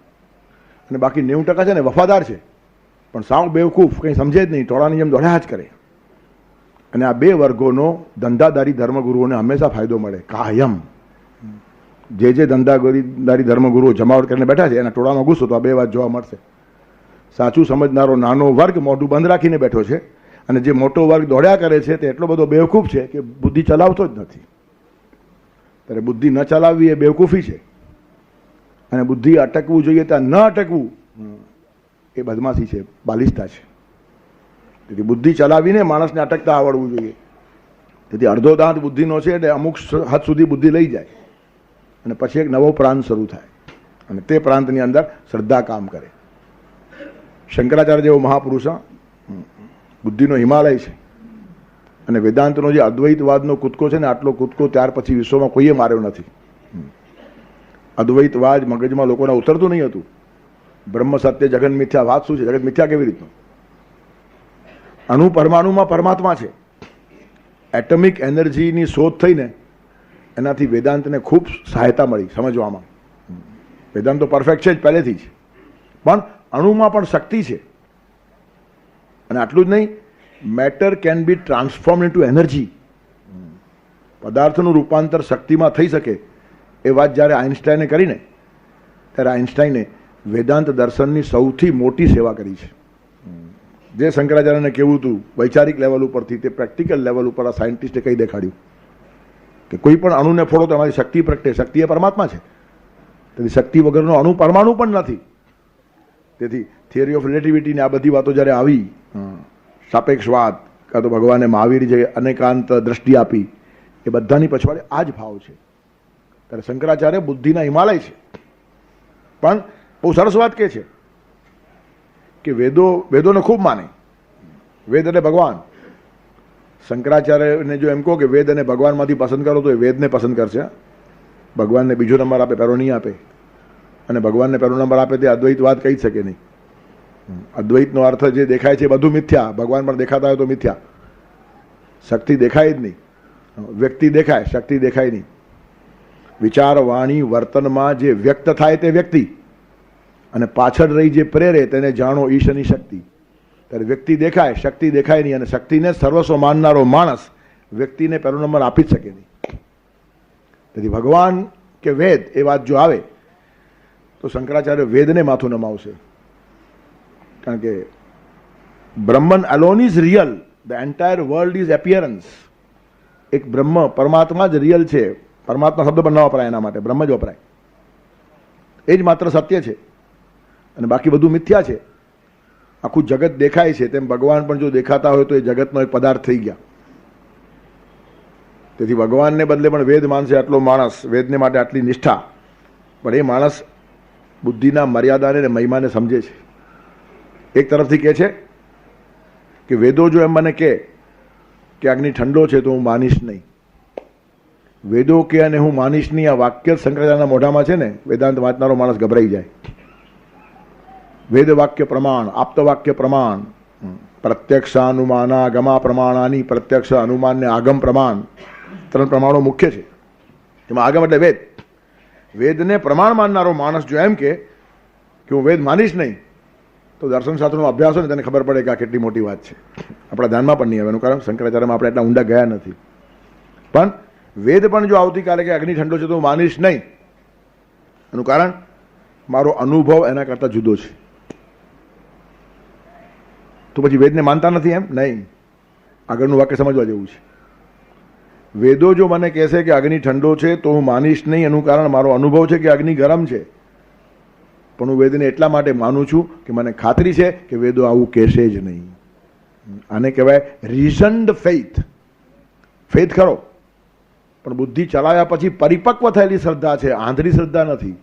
અને બાકી 90% છે ને વફાદાર છે, પણ સાવ બેવકૂફ, કંઈ સમજે જ નહીં, ટોળાની જેમ દોડ્યા જ કરે. અને આ બે વર્ગોનો ધંધાદારી ધર્મગુરુઓને હંમેશા ફાયદો મળે, કાયમ. જે ધંધાદારી ધર્મગુરુઓ જમાવટ કરીને બેઠા છે એના ટોળામાં ઘૂસો તો આ બે વાત જોવા મળશે. સાચું સમજનારો નાનો વર્ગ મોઢું બંધ રાખીને બેઠો છે, અને જે મોટો વર્ગ દોડ્યા કરે છે તે એટલો બધો બેવકૂફ છે કે બુદ્ધિ ચલાવતો જ નથી. ત્યારે બુદ્ધિ ન ચલાવવી એ બેવકૂફી છે, અને બુદ્ધિ અટકવું જોઈએ ત્યાં ન અટકવું એ બદમાશી છે, બાલિશતા છે. તેથી બુદ્ધિ ચલાવીને માણસને અટકતા આવડવું જોઈએ. તેથી અડધો દાંત બુદ્ધિનો છે એટલે અમુક હદ સુધી બુદ્ધિ લઈ જાય અને પછી એક નવો પ્રાંત શરૂ થાય, અને તે પ્રાંતની અંદર શ્રદ્ધા કામ કરે. શંકરાચાર્ય જેવો મહાપુરુષ, બુદ્ધિનો હિમાલય છે. અને વેદાંતનો જે અદ્વૈતવાદનો કૂદકો છે ને, આટલો કૂદકો ત્યાર પછી વિશ્વમાં કોઈએ માર્યો નથી. અદ્વૈતવાદ મગજમાં લોકોને ઉતરતું નહીં હતું. બ્રહ્મ સત્ય જગત મિથ્યા, વાત શું છે? જગત મિથ્યા કેવી રીતનું? અણુ પરમાણુમાં પરમાત્મા છે. એટમિક એનર્જીની શોધ થઈને એનાથી વેદાંતને ખૂબ સહાયતા મળી સમજવામાં. વેદાંત તો પરફેક્ટ છે જ પહેલેથી જ, પણ અણુમાં પણ શક્તિ છે. અને આટલું જ નહીં, matter can be transform into energy. પદાર્થનું રૂપાંતર શક્તિમાં થઈ શકે એ વાત જ્યારે આઇન્સ્ટાઈને કરીને, ત્યારે આઇન્સ્ટાઈને વેદાંત દર્શનની સૌથી મોટી સેવા કરી છે. જે શંકરાચાર્યને કેવું હતું વૈચારિક લેવલ ઉપરથી, તે પ્રેક્ટિકલ લેવલ ઉપર આ સાયન્ટિસ્ટે કહી દેખાડ્યું કે કોઈ પણ અણુને ફોડો તો એમાંથી શક્તિ પ્રગટે. શક્તિ એ પરમાત્મા છે. તેથી શક્તિ વગરનો અણુ પરમાણુ પણ નથી. તેથી થિયરી ઓફ રિલેટિવિટીની આ બધી વાતો જ્યારે આવી, સાપેક્ષવાદ, કાં તો ભગવાને મહાવીર જે અનેકાંત દ્રષ્ટિ આપી, એ બધાની પછવાડે આ જ ભાવ છે. ત્યારે શંકરાચાર્ય બુદ્ધિના હિમાલય છે. પણ બહુ સરસ વાત કે છે કે વેદોને ખૂબ માને. વેદ એટલે ભગવાન. શંકરાચાર્યને જો એમ કહો કે વેદ અને ભગવાનમાંથી પસંદ કરો તો એ વેદને પસંદ કરશે. ભગવાનને બીજો નંબર આપે, પહેલો નહીં આપે. અને ભગવાનને પહેલો નંબર આપે તે અદ્વૈતવાદ કહી જ શકે નહીં. અદ્વૈતનો અર્થ જે દેખાય છે બધું મિથ્યા. ભગવાન પણ દેખાતા હોય તો મિથ્યા. શક્તિ દેખાય જ નહીં. વ્યક્તિ દેખાય, શક્તિ દેખાય નહીં. વિચાર, વાણી, વર્તનમાં જે વ્યક્ત થાય તે વ્યક્તિ, અને પાછળ રહી જે પ્રેરે તેને જાણો ઈશની શક્તિ. ત્યારે વ્યક્તિ દેખાય, શક્તિ દેખાય નહીં. અને શક્તિને સર્વસ્વ માનનારો માણસ વ્યક્તિને પહેલો નંબર આપી જ શકે નહીં. તેથી ભગવાન કે વેદ એ વાત જો આવે તો શંકરાચાર્ય વેદને માથું નમાવશે. કારણ કે Brahman alone is real, the entire world is appearance. એક બ્રહ્મ, પરમાત્મા જ રિયલ છે. પરમાત્મા શબ્દ પણ ન વપરાય, એના માટે બ્રહ્મ જ વપરાય. એ જ માત્ર સત્ય છે અને બાકી બધું મિથ્યા છે. આખું જગત દેખાય છે તેમ ભગવાન પણ જો દેખાતા હોય તો એ જગતનો એક પદાર્થ થઈ ગયા. તેથી ભગવાનને બદલે પણ વેદ માનશે આટલો માણસ, વેદને માટે આટલી નિષ્ઠા. પણ એ માણસ બુદ્ધિના મર્યાદાને અને મહિમાને સમજે છે. એક તરફથી કહે છે કે વેદો જો એમ મને કહે કે અગ્નિ ઠંડો છે તો હું માનીશ નહીં. વેદો કે અને હું માનીશ નહીં, આ વાક્ય શંકરાચાર્યના મોઢામાં છે ને, વેદાંત વાંચનારો માણસ ગભરાઈ જાય. વેદ વાક્ય પ્રમાણ, આપ્ત વાક્ય પ્રમાણ, પ્રત્યક્ષ અનુમાના ગમા પ્રમાણાની, પ્રત્યક્ષ અનુમાન ને આગમ પ્રમાણ, 3 પ્રમાણો મુખ્ય છે. એમાં આગમ એટલે વેદ. વેદને પ્રમાણ માનનારો માણસ જો એમ કે હું વેદ માનીશ નહીં, તો દર્શન શાસ્ત્રનો અભ્યાસ હોય ને તેને ખબર પડે કે આ કેટલી મોટી વાત છે. આપણા ધ્યાનમાં પણ નહીં આવે. એનું કારણ શંકરાચાર્યમાં આપણે એટલા ઊંડા ગયા નથી. પણ વેદ પણ જો આવતીકાલે કે અગ્નિ ઠંડો છે તો હું માનીશ નહીં, એનું કારણ મારો અનુભવ એના કરતાં જુદો છે. તો પછી વેદને માનતા નથી એમ નહીં. આગળનું વાક્ય સમજવા જેવું છે. વેદો જો મને કહેશે કે અગ્નિ ઠંડો છે તો હું માનીશ નહીં, એનું કારણ મારો અનુભવ છે કે અગ્નિ ગરમ છે. પણ હું વેદને એટલા માટે માનું છું કે મને ખાતરી છે કે વેદો આવું કહેશે જ નહીં. આને કહેવાય રીઝન્ડ ફેઇથ. ફેઇથ ખરો, પણ બુદ્ધિ ચલાવ્યા પછી પરિપક્વ થયેલી શ્રદ્ધા છે, આંધળી શ્રદ્ધા નથી.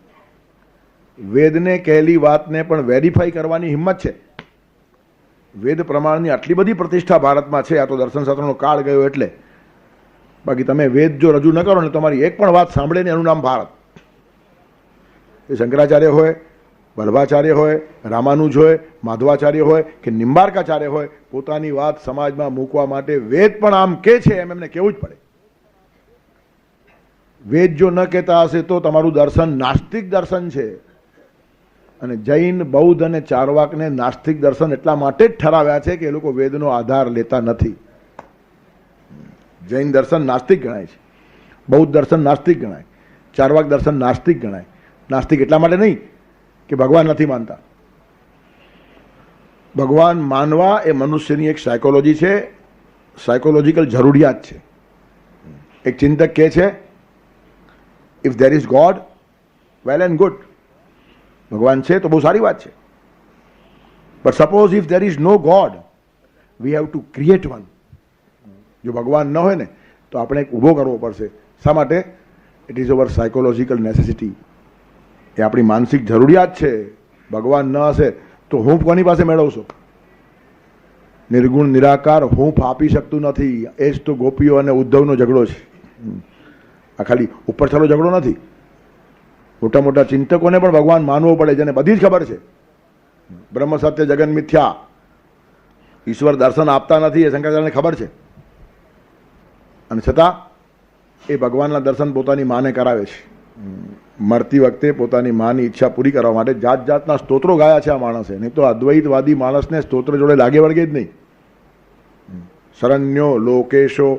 વેદને કહેલી વાતને પણ વેરીફાઈ કરવાની હિંમત છે. વેદ પ્રમાણની આટલી બધી પ્રતિષ્ઠા ભારતમાં છે. આ તો દર્શન શાસ્ત્રનો કાળ ગયો એટલે. બાકી તમે વેદ જો રજૂ ન કરો ને, તમારી એક પણ વાત સાંભળે ને, એનું નામ ભારત. એ શંકરાચાર્ય હોય, વલ્ભાચાર્ય હોય, રામાનુજ હોય, માધવાચાર્ય હોય કે નિંબાર્કાચાર્ય હોય, પોતાની વાત સમાજમાં મૂકવા માટે વેદ પણ આમ કે છે એમ એમને કહેવું જ પડે. વેદ જો ન કહેતા હશે તો તમારું દર્શન નાસ્તિક દર્શન છે. અને જૈન, બૌદ્ધ અને ચારવાકને નાસ્તિક દર્શન એટલા માટે જ ઠરાવ્યા છે કે એ લોકો વેદનો આધાર લેતા નથી. જૈન દર્શન નાસ્તિક ગણાય છે, બૌદ્ધ દર્શન નાસ્તિક ગણાય, ચારવાક દર્શન નાસ્તિક ગણાય. નાસ્તિક એટલા માટે નહીં કે ભગવાન નથી માનતા. ભગવાન માનવા એ મનુષ્યની એક સાયકોલોજી છે, સાયકોલોજીકલ જરૂરિયાત છે. એક ચિંતક કહે છે, if there is God, well and good. ભગવાન છે તો બહુ સારી વાત છે. But suppose if there is no God, we have to create one. જો ભગવાન ન હોય ને તો આપણે એક ઊભો કરવો પડશે. શા માટે? It is our psychological necessity. એ આપણી માનસિક જરૂરિયાત છે. ભગવાન ન હશે તો હૂંફ કોની પાસે મેળવશો? નિર્ગુણ નિરાકાર હૂંફ આપી શકતું નથી. એ જ તો ગોપીઓ અને ઉદ્ધવનો ઝઘડો છે. આ ખાલી ઉપર છેલ્લો ઝઘડો નથી. મોટા મોટા ચિંતકોને પણ ભગવાન માનવો પડે, જેને બધી જ ખબર છે બ્રહ્મ સત્ય જગન મિથ્યા, ઈશ્વર દર્શન આપતા નથી, એ શંકરાચાર્યને ખબર છે. અને છતાં એ ભગવાનના દર્શન પોતાની માને કરાવે છે. મરતી વખતે પોતાની માની ઈચ્છા પૂરી કરવા માટે જાત જાતના સ્તોત્રો ગાયા છે આ માણસે. નહીં તો અદ્વૈતવાદી માણસને સ્તોત્ર જોડે લાગે વળગે જ નહીં. શરણ્યો લોકેશો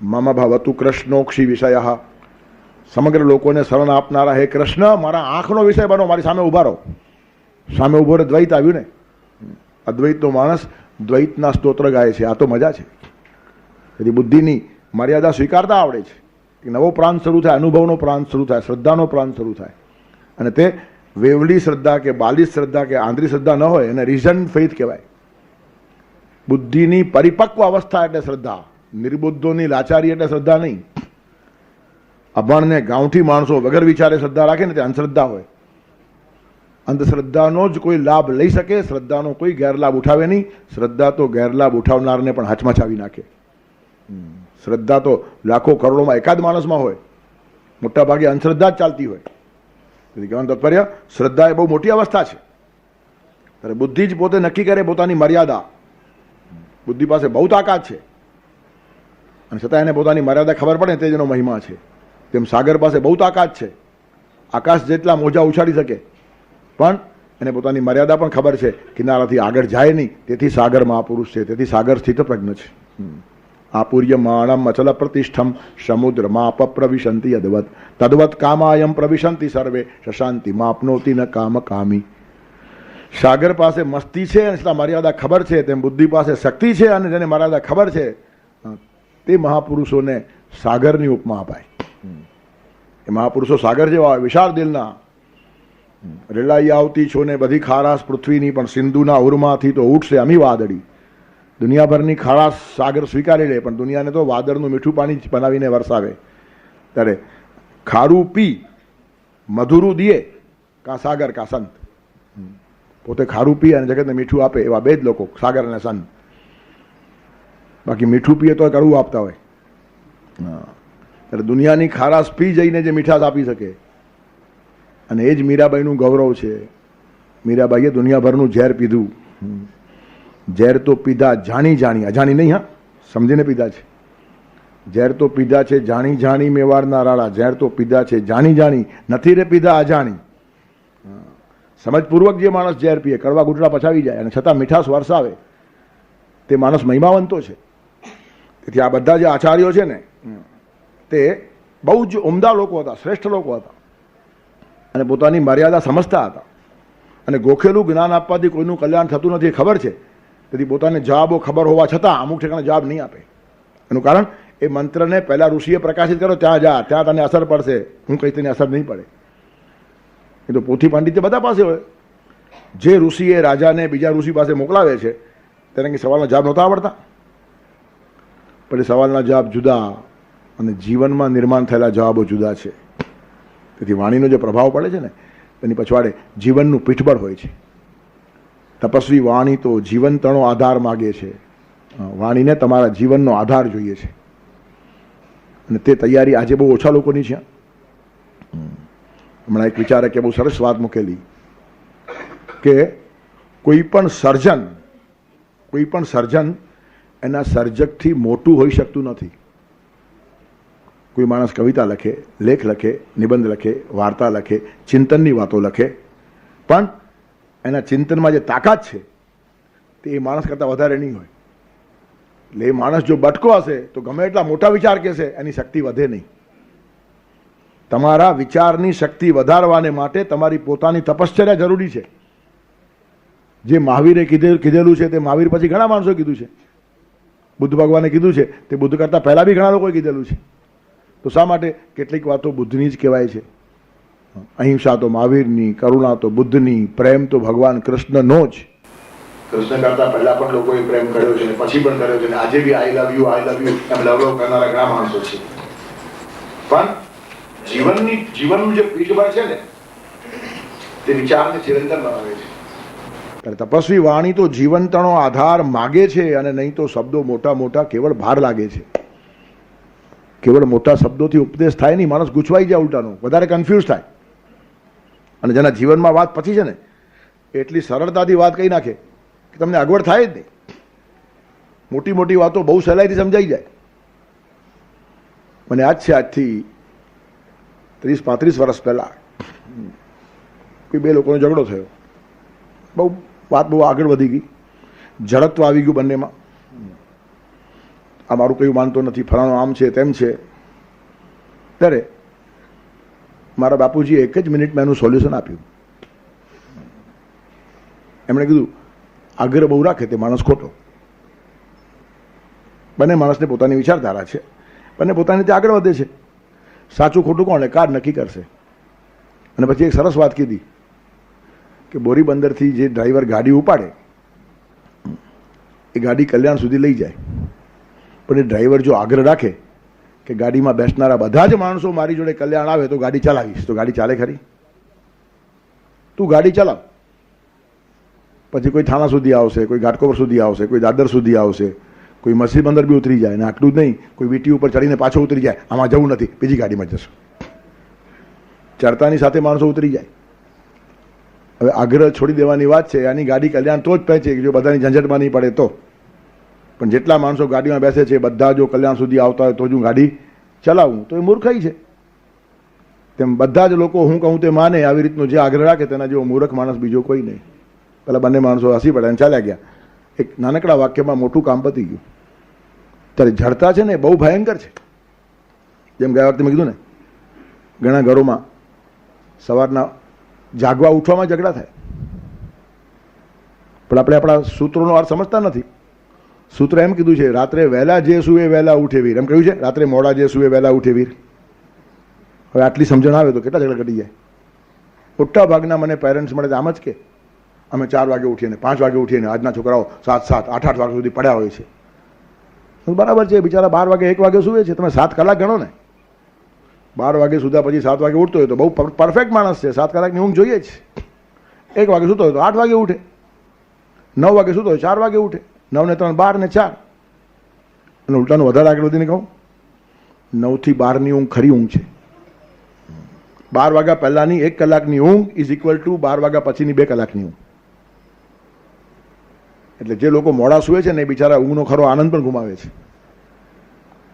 મમ ભવતુ કૃષ્ણોક્ષી વિષય, સમગ્ર લોકોને શરણ આપનારા હે કૃષ્ણ, મારા આંખનો વિષય બનો, મારી સામે ઉભા રહો. સામે ઉભો રહે દ્વૈત આવ્યું ને. અદ્વૈતનો માણસ દ્વૈતના સ્તોત્ર ગાય છે. આ તો મજા છે. તેથી બુદ્ધિની મર્યાદા સ્વીકારતા આવડે છે. નવો પ્રાંત શરૂ થાય, અનુભવનો પ્રાંત શરૂ થાય, શ્રદ્ધાનો પ્રાંત શરૂ થાય. અને તે વેવલી શ્રદ્ધા કે બાલિશ શ્રદ્ધા કે આંધળી શ્રદ્ધા ન હોય, એને રીઝન ફેઇથ કહેવાય. બુદ્ધિની પરિપક્વ અવસ્થા એટલે શ્રદ્ધા. નિર્બુદ્ધોની લાચારી એટલે શ્રદ્ધા નહીં. અભણને ગાંઠી માણસો વગર વિચારે શ્રદ્ધા રાખે ને તે અંધશ્રદ્ધા હોય. અંધશ્રદ્ધાનો જ કોઈ લાભ લઈ શકે, શ્રદ્ધાનો કોઈ ગેરલાભ ઉઠાવે નહીં. શ્રદ્ધા તો ગેરલાભ ઉઠાવનારને પણ હાચમાચાવી નાખે. શ્રદ્ધા તો લાખો કરોડોમાં એકાદ માણસમાં હોય. મોટા ભાગે અંધશ્રદ્ધા જ ચાલતી હોય. તેથી કહેવાનું તાત્પર્ય, શ્રદ્ધા એ બહુ મોટી અવસ્થા છે. ત્યારે બુદ્ધિ જ પોતે નક્કી કરે પોતાની મર્યાદા. બુદ્ધિ પાસે બહુ તાકાત છે, અને છતાં એને પોતાની મર્યાદા ખબર પડે તે જેનો મહિમા છે. તેમ સાગર પાસે બહુ તાકાત છે, આકાશ જેટલા મોજા ઉછાળી શકે, પણ એને પોતાની મર્યાદા પણ ખબર છે. કિનારાથી આગળ જાય નહીં, તેથી સાગર મહાપુરુષ છે. તેથી સાગર સ્થિત પ્રજ્ઞ છે. આપૂર્ય માણમ અચલ પ્રતિષ્ઠમ સમુદ્ર માપ પ્રવિશંતિ યદવત તદવત કામાયમ પ્રવિશંતિ સર્વે શશાંતિ માપનોતિ ન કામ કામી. સાગર પાસે મસ્તી છે અને છતાં મર્યાદા ખબર છે, તેમ બુદ્ધિ પાસે શક્તિ છે અને જેને મર્યાદા ખબર છે તે મહાપુરુષોને સાગરની ઉપમા અપાય. એ મહાપુરુષો સાગર જેવા હોય, વિશાળ દિલના. રેલાઈ આવતી છો ને બધી ખારાશ પૃથ્વીની, પણ સિંધુના ઉરમાંથી તો ઉઠશે અમી વાદળી. દુનિયાભરની ખારાશ સાગર સ્વીકારી લે, પણ દુનિયાને તો વાદળનું મીઠું પાણી જ બનાવીને વરસાવે. ત્યારે ખારું પી મધુરું દિયે, કા સાગર કા સંત. પોતે ખારું પી અને જગતને મીઠું આપે એવા બે જ લોકો, સાગર અને સંત. બાકી મીઠું પીએ તો કડવું આપતા હોય. ત્યારે દુનિયાની ખારાશ પી જઈને જે મીઠાશ આપી શકે, અને એ જ મીરાબાઈનું ગૌરવ છે. મીરાબાઈએ દુનિયાભરનું ઝેર પીધું. ઝેર તો પીધા જાણી જાણી, અજાણી નહીં, હા, સમજીને પીધા છે. ઝેર તો પીધા છે જાણી જાણી મેવાડના રાળા, ઝેર તો પીધા છે જાણી જાણી, નથી રે પીધા અજાણી. સમજપૂર્વક જે માણસ ઝેર પીએ, કડવા ગુટડા પચાવી જાય અને છતાં મીઠાશ વરસાવે, તે માણસ મહિમાવંતો છે. તેથી આ બધા જે આચાર્યો છે ને, તે બહુ જ ઉમદા લોકો હતા, શ્રેષ્ઠ લોકો હતા, અને પોતાની મર્યાદા સમજતા હતા. અને ગોખેલું જ્ઞાન આપવાથી કોઈનું કલ્યાણ થતું નથી એ ખબર છે. તેથી પોતાને જવાબો ખબર હોવા છતાં અમુક ઠેકાણે જવાબ નહીં આપે. એનું કારણ, એ મંત્રને પહેલા ઋષિએ પ્રકાશિત કરો, ત્યાં જા, ત્યાં તને અસર પડશે. હું કહીશ તેની અસર નહીં પડે. એ તો પોથી પાંડિત્ય બધા પાસે હોય. જે ઋષિએ રાજાને બીજા ઋષિ પાસે મોકલાવે છે તેને કંઈ સવાલના જવાબ નહોતા આવડતા, પણ એ સવાલના જવાબ જુદા અને જીવનમાં નિર્માણ થયેલા જવાબો જુદા છે. તેથી વાણીનો જે પ્રભાવ પડે છે ને, તેની પછવાડે જીવનનું પીઠબળ હોય છે. તપસ્વી વાણી તો જીવનતણો આધાર માગે છે. વાણીને તમારા જીવનનો આધાર જોઈએ છે, અને તે તૈયારી આજે બહુ ઓછા લોકોની છે. હમણાં એક વિચારકે બહુ સરસ વાત મૂકેલી કે કોઈ પણ સર્જન એના સર્જકથી મોટું હોઈ શકતું નથી. કોઈ માણસ કવિતા લખે, લેખ લખે, નિબંધ લખે, વાર્તા લખે, ચિંતનની વાતો લખે, પણ એના ચિંતનમાં જે તાકાત છે તે એ માણસ કરતાં વધારે નહીં હોય. એટલે એ માણસ જો બટકો હશે તો ગમે એટલા મોટા વિચાર કહેશે, એની શક્તિ વધે નહીં. તમારા વિચારની શક્તિ વધારવાને માટે તમારી પોતાની તપશ્ચર્યા જરૂરી છે. જે મહાવીરે કીધેલું છે તે મહાવીર પછી ઘણા માણસોએ કીધું છે. બુદ્ધ ભગવાને કીધું છે તે બુદ્ધ કરતાં પહેલાં બી ઘણા લોકોએ કીધેલું છે. તો શા માટે કેટલીક વાતો બુદ્ધની જ કહેવાય છે? અહિંસા તો મહાવીરની, કરુણા તો બુદ્ધની, પ્રેમ તો ભગવાન કૃષ્ણનો જ. કૃષ્ણ કરતા પહેલા પણ લોકોએ પ્રેમ કર્યો છે, પછી પણ કર્યો છે, આજે બી આઈ લવ યુ એમ લવ કરનારા ઘણા માણસો છે. પણ જીવનનું જે પીઠબળ છે ને, તે વિચારને ચિરંતન બનાવે છે. ત્યારે તપસ્વી વાણી તો જીવંતનો આધાર માગે છે, અને નહીં તો શબ્દો મોટા મોટા કેવળ ભાર લાગે છે. કેવળ મોટા શબ્દોથી ઉપદેશ થાય નહીં, માણસ ગૂંચવાઈ જાય, ઉલટાનો વધારે કન્ફ્યુઝ થાય. અને જેના જીવનમાં વાત પછી છે ને એટલી સરળતાથી વાત કહી નાખે કે તમને અગવડ થાય જ નહીં. મોટી મોટી વાતો બહુ સહેલાઈથી સમજાઈ જાય. મને આજ છે, આજથી 30-35 વર્ષ પહેલાં કોઈ બે લોકોનો ઝઘડો થયો. વાત બહુ આગળ વધી ગઈ, ઝડપ આવી ગયું બંનેમાં. આ મારું કયું માનતો નથી, ફલાણો આમ છે તેમ છે. ત્યારે મારા બાપુજીએ 1 જ મિનિટમાં એનું સોલ્યુશન આપ્યું. એમણે કીધું આગ્રહ બહુ રાખે તે માણસ ખોટો. બંને માણસને પોતાની વિચારધારા છે, બંને પોતાની રીતે આગળ વધે છે. સાચું ખોટું કોણ કાર નક્કી કરશે. અને પછી એક સરસ વાત કીધી કે બોરીબંદરથી જે ડ્રાઈવર ગાડી ઉપાડે એ ગાડી કલ્યાણ સુધી લઈ જાય, પણ એ ડ્રાઈવર જો આગ્રહ રાખે કે ગાડીમાં બેસનારા બધા જ માણસો મારી જોડે કલ્યાણ આવે તો ગાડી ચલાવીશ, તો ગાડી ચાલે ખરી? તું ગાડી ચલાવ, પછી કોઈ થાણા સુધી આવશે, કોઈ ઘાટકોપર સુધી આવશે, કોઈ દાદર સુધી આવશે, કોઈ મસી બંદર બી ઉતરી જાય, અને આટલું જ નહીં કોઈ વીટી ઉપર ચડીને પાછો ઉતરી જાય, આમાં જવું નથી, બીજી ગાડીમાં જશે. ચડતાની સાથે માણસો ઉતરી જાય. હવે આગ્રહ છોડી દેવાની વાત છે. આની ગાડી કલ્યાણ તો જ પહોંચે જો બધાની ઝંઝટમાં નહીં પડે તો. પણ જેટલા માણસો ગાડીમાં બેસે છે બધા જો કલ્યાણ સુધી આવતા હોય તો જ હું ગાડી ચલાવું, તો એ મૂર્ખાઈ છે. તેમ બધા જ લોકો હું કહું તે માને, આવી રીતનો જે આગ્રહ રાખે તેના જેવો મૂર્ખ માણસ બીજો કોઈ નહીં. પેલા બંને માણસો હસી પડ્યા અને ચાલ્યા ગયા. એક નાનકડા વાક્યમાં મોટું કામ પતી ગયું. ત્યારે જડતા છે ને બહુ ભયંકર છે. જેમ ગયા વખતે મેં કીધું ને, ઘણા ઘરોમાં સવારના જાગવા ઉઠવામાં ઝઘડા થાય, પણ આપણે આપણા સૂત્રોનો અર્થ સમજતા નથી. સૂત્ર એમ કીધું છે, રાત્રે વહેલા જે સુવે વહેલા ઉઠે વીર. એમ કહ્યું છે, રાત્રે મોડા જે સુવે વહેલા ઉઠે વીર. હવે આટલી સમજણ આવે તો કેટલા ઝઘડા ઘટી જાય. મોટા ભાગના મને પેરેન્ટ્સ મળે આમ જ કે અમે 4 વાગે ઉઠીએ ને 5 વાગે ઉઠીએ ને આજના છોકરાઓ 7-8 વાગ્યા સુધી પડ્યા હોય છે. બરાબર છે, બિચારા 12 વાગે 1 વાગે સુવે છે, તમે 7 કલાક ગણો ને. 12 વાગે સુધા પછી 7 વાગે ઉઠતો હોય તો બહુ પરફેક્ટ માણસ છે. 7 કલાકની ઊંઘ જોઈએ જ. 1 વાગે સુતો હોય તો 8 વાગે ઉઠે, 9 વાગે સુતો હોય 4 વાગે ઉઠે, 9 ને 3 12 ને 4. અને ઉલટાનું વધારે આગળ વધીને કહું, 9 થી 12ની ઊંઘ ખરી ઊંઘ છે. 12 વાગ્યા પહેલાની 1 કલાકની ઊંઘ ઇઝ ઇક્વલ ટુ 12 વાગ્યા પછીની 2 કલાકની ઊંઘ. એટલે જે લોકો મોડા સુવે છે ને એ બિચારા ઊંઘનો ખરો આનંદ પણ ગુમાવે છે.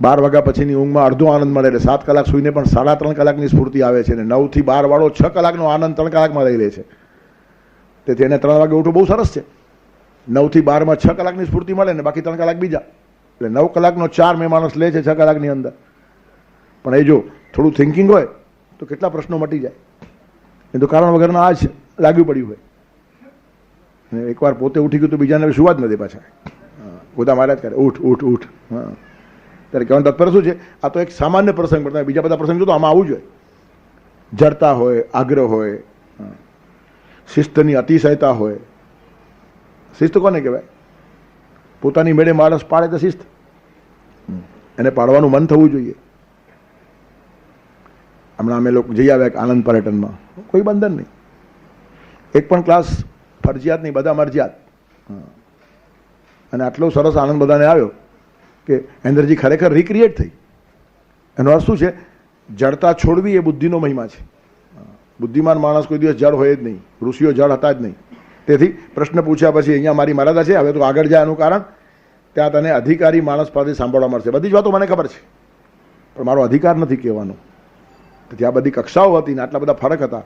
12 વાગ્યા પછીની ઊંઘમાં અડધો આનંદ મળે, એટલે 7 કલાક સુઈને પણ 3.5 કલાકની સ્ફૂર્તિ આવે છે. અને 9 થી 12 વાળો 6 કલાકનો આનંદ 3 કલાકમાં લઈ લે છે. તેથી એને 3 વાગે ઉઠવું બહુ સરસ છે. 9 થી 12માં 6 કલાકની સ્ફૂર્તિ મળે ને બાકી 3 કલાક બીજા, એટલે 9 કલાકનો 4 મેં માણસ લે છે 6 કલાકની અંદર. પણ એ જો થોડું થિંકિંગ હોય તો કેટલા પ્રશ્નો મટી જાય. એ તો કારણ વગરના આ જ લાગ્યું પડ્યું હોય. એકવાર પોતે ઉઠી ગયું તો બીજાને સુવા જ નથી પાછા, ગોદા માર્યા જ કરે, ઉઠ ઉઠ ઉઠ. હા, ત્યારે કહેવાનું તાત્પર્ય શું છે, આ તો એક સામાન્ય પ્રસંગ, પણ બીજા બધા પ્રસંગ જો તો આમાં આવવું જોઈએ. જડતા હોય, આગ્રહ હોય, શિસ્તની અતિશયતા હોય. શિસ્ત કોને કહેવાય? પોતાની મેળે માણસ પાડે તો શિસ્ત. એને પાડવાનું મન થવું જોઈએ. હમણાં અમે લોકો જઈ આવ્યા આનંદ પર્યટનમાં, કોઈ બંધન નહીં, એક પણ ક્લાસ ફરજિયાત નહીં, બધા મરજિયાત. અને આટલો સરસ આનંદ બધાને આવ્યો કે એનર્જી ખરેખર રિક્રિએટ થઈ. એનો અર્થ શું છે? જડતા છોડવી એ બુદ્ધિનો મહિમા છે. બુદ્ધિમાન માણસ કોઈ દિવસ જડ હોય જ નહીં, ઋષિઓ જડ હતા જ નહીં. તેથી પ્રશ્ન પૂછ્યા પછી અહીંયા મારી મર્યાદા છે, હવે તો આગળ જાય. એનું કારણ ત્યાં તને અધિકારી માણસ પાસે સાંભળવા મળશે. બધી જ વાતો મને ખબર છે, પણ મારો અધિકાર નથી કહેવાનો. તેથી આ બધી કક્ષાઓ હતી ને આટલા બધા ફરક હતા.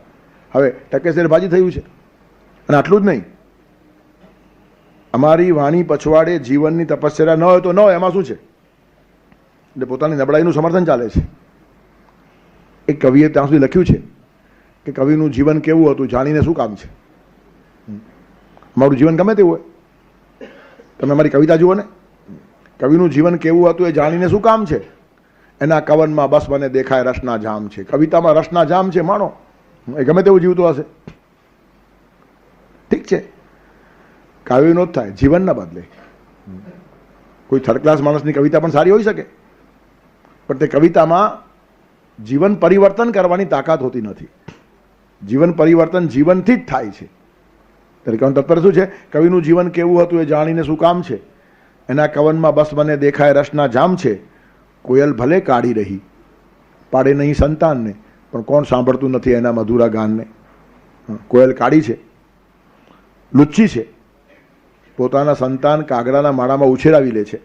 હવે ટકેસેર ભાજી થયું છે. અને આટલું જ નહીં, અમારી વાણી પછવાડે જીવનની તપશ્ચર્યા ન હોય તો ન હોય, એમાં શું છે? એટલે પોતાની નબળાઈનું સમર્થન ચાલે છે. એક કવિએ ત્યાં સુધી લખ્યું છે કે કવિનું જીવન કેવું હતું જાણીને શું કામ છે. મારું જીવન ગમે તેવું હોય, તમે અમારી કવિતા જુઓ ને, કવિનું જીવન કેવું હતું એ જાણીને શું કામ છે? એના કવનમાં બસ મને દેખાય રસના જામ છે. કવિતામાં રસના જામ છે, માણો એ ગમે તેવું જીવતો હશે. ઠીક છે, કાવ્યનો જ થાય, જીવન ના બદલે. કોઈ થર્ડ ક્લાસ માણસની કવિતા પણ સારી હોઈ શકે, પણ તે કવિતામાં જીવન પરિવર્તન કરવાની તાકાત હોતી નથી. જીવન પરિવર્તન જીવનથી જ થાય છે. ત્યારે કહેવાનું તાત્પર્ય શું છે? કવિનું જીવન કેવું હતું એ જાણીને શું કામ છે? એના કવનમાં બસ મને દેખાય રસના જામ છે. કોયલ ભલે કાઢી રહી, પાડે નહીં સંતાનને, પણ કોણ સાંભળતું નથી એના મધુરા ગાનને? કોયલ કાઢી છે, લુચ્ચી છે, પોતાના સંતાન કાગડાના માળામાં ઉછેરાવી લે છે.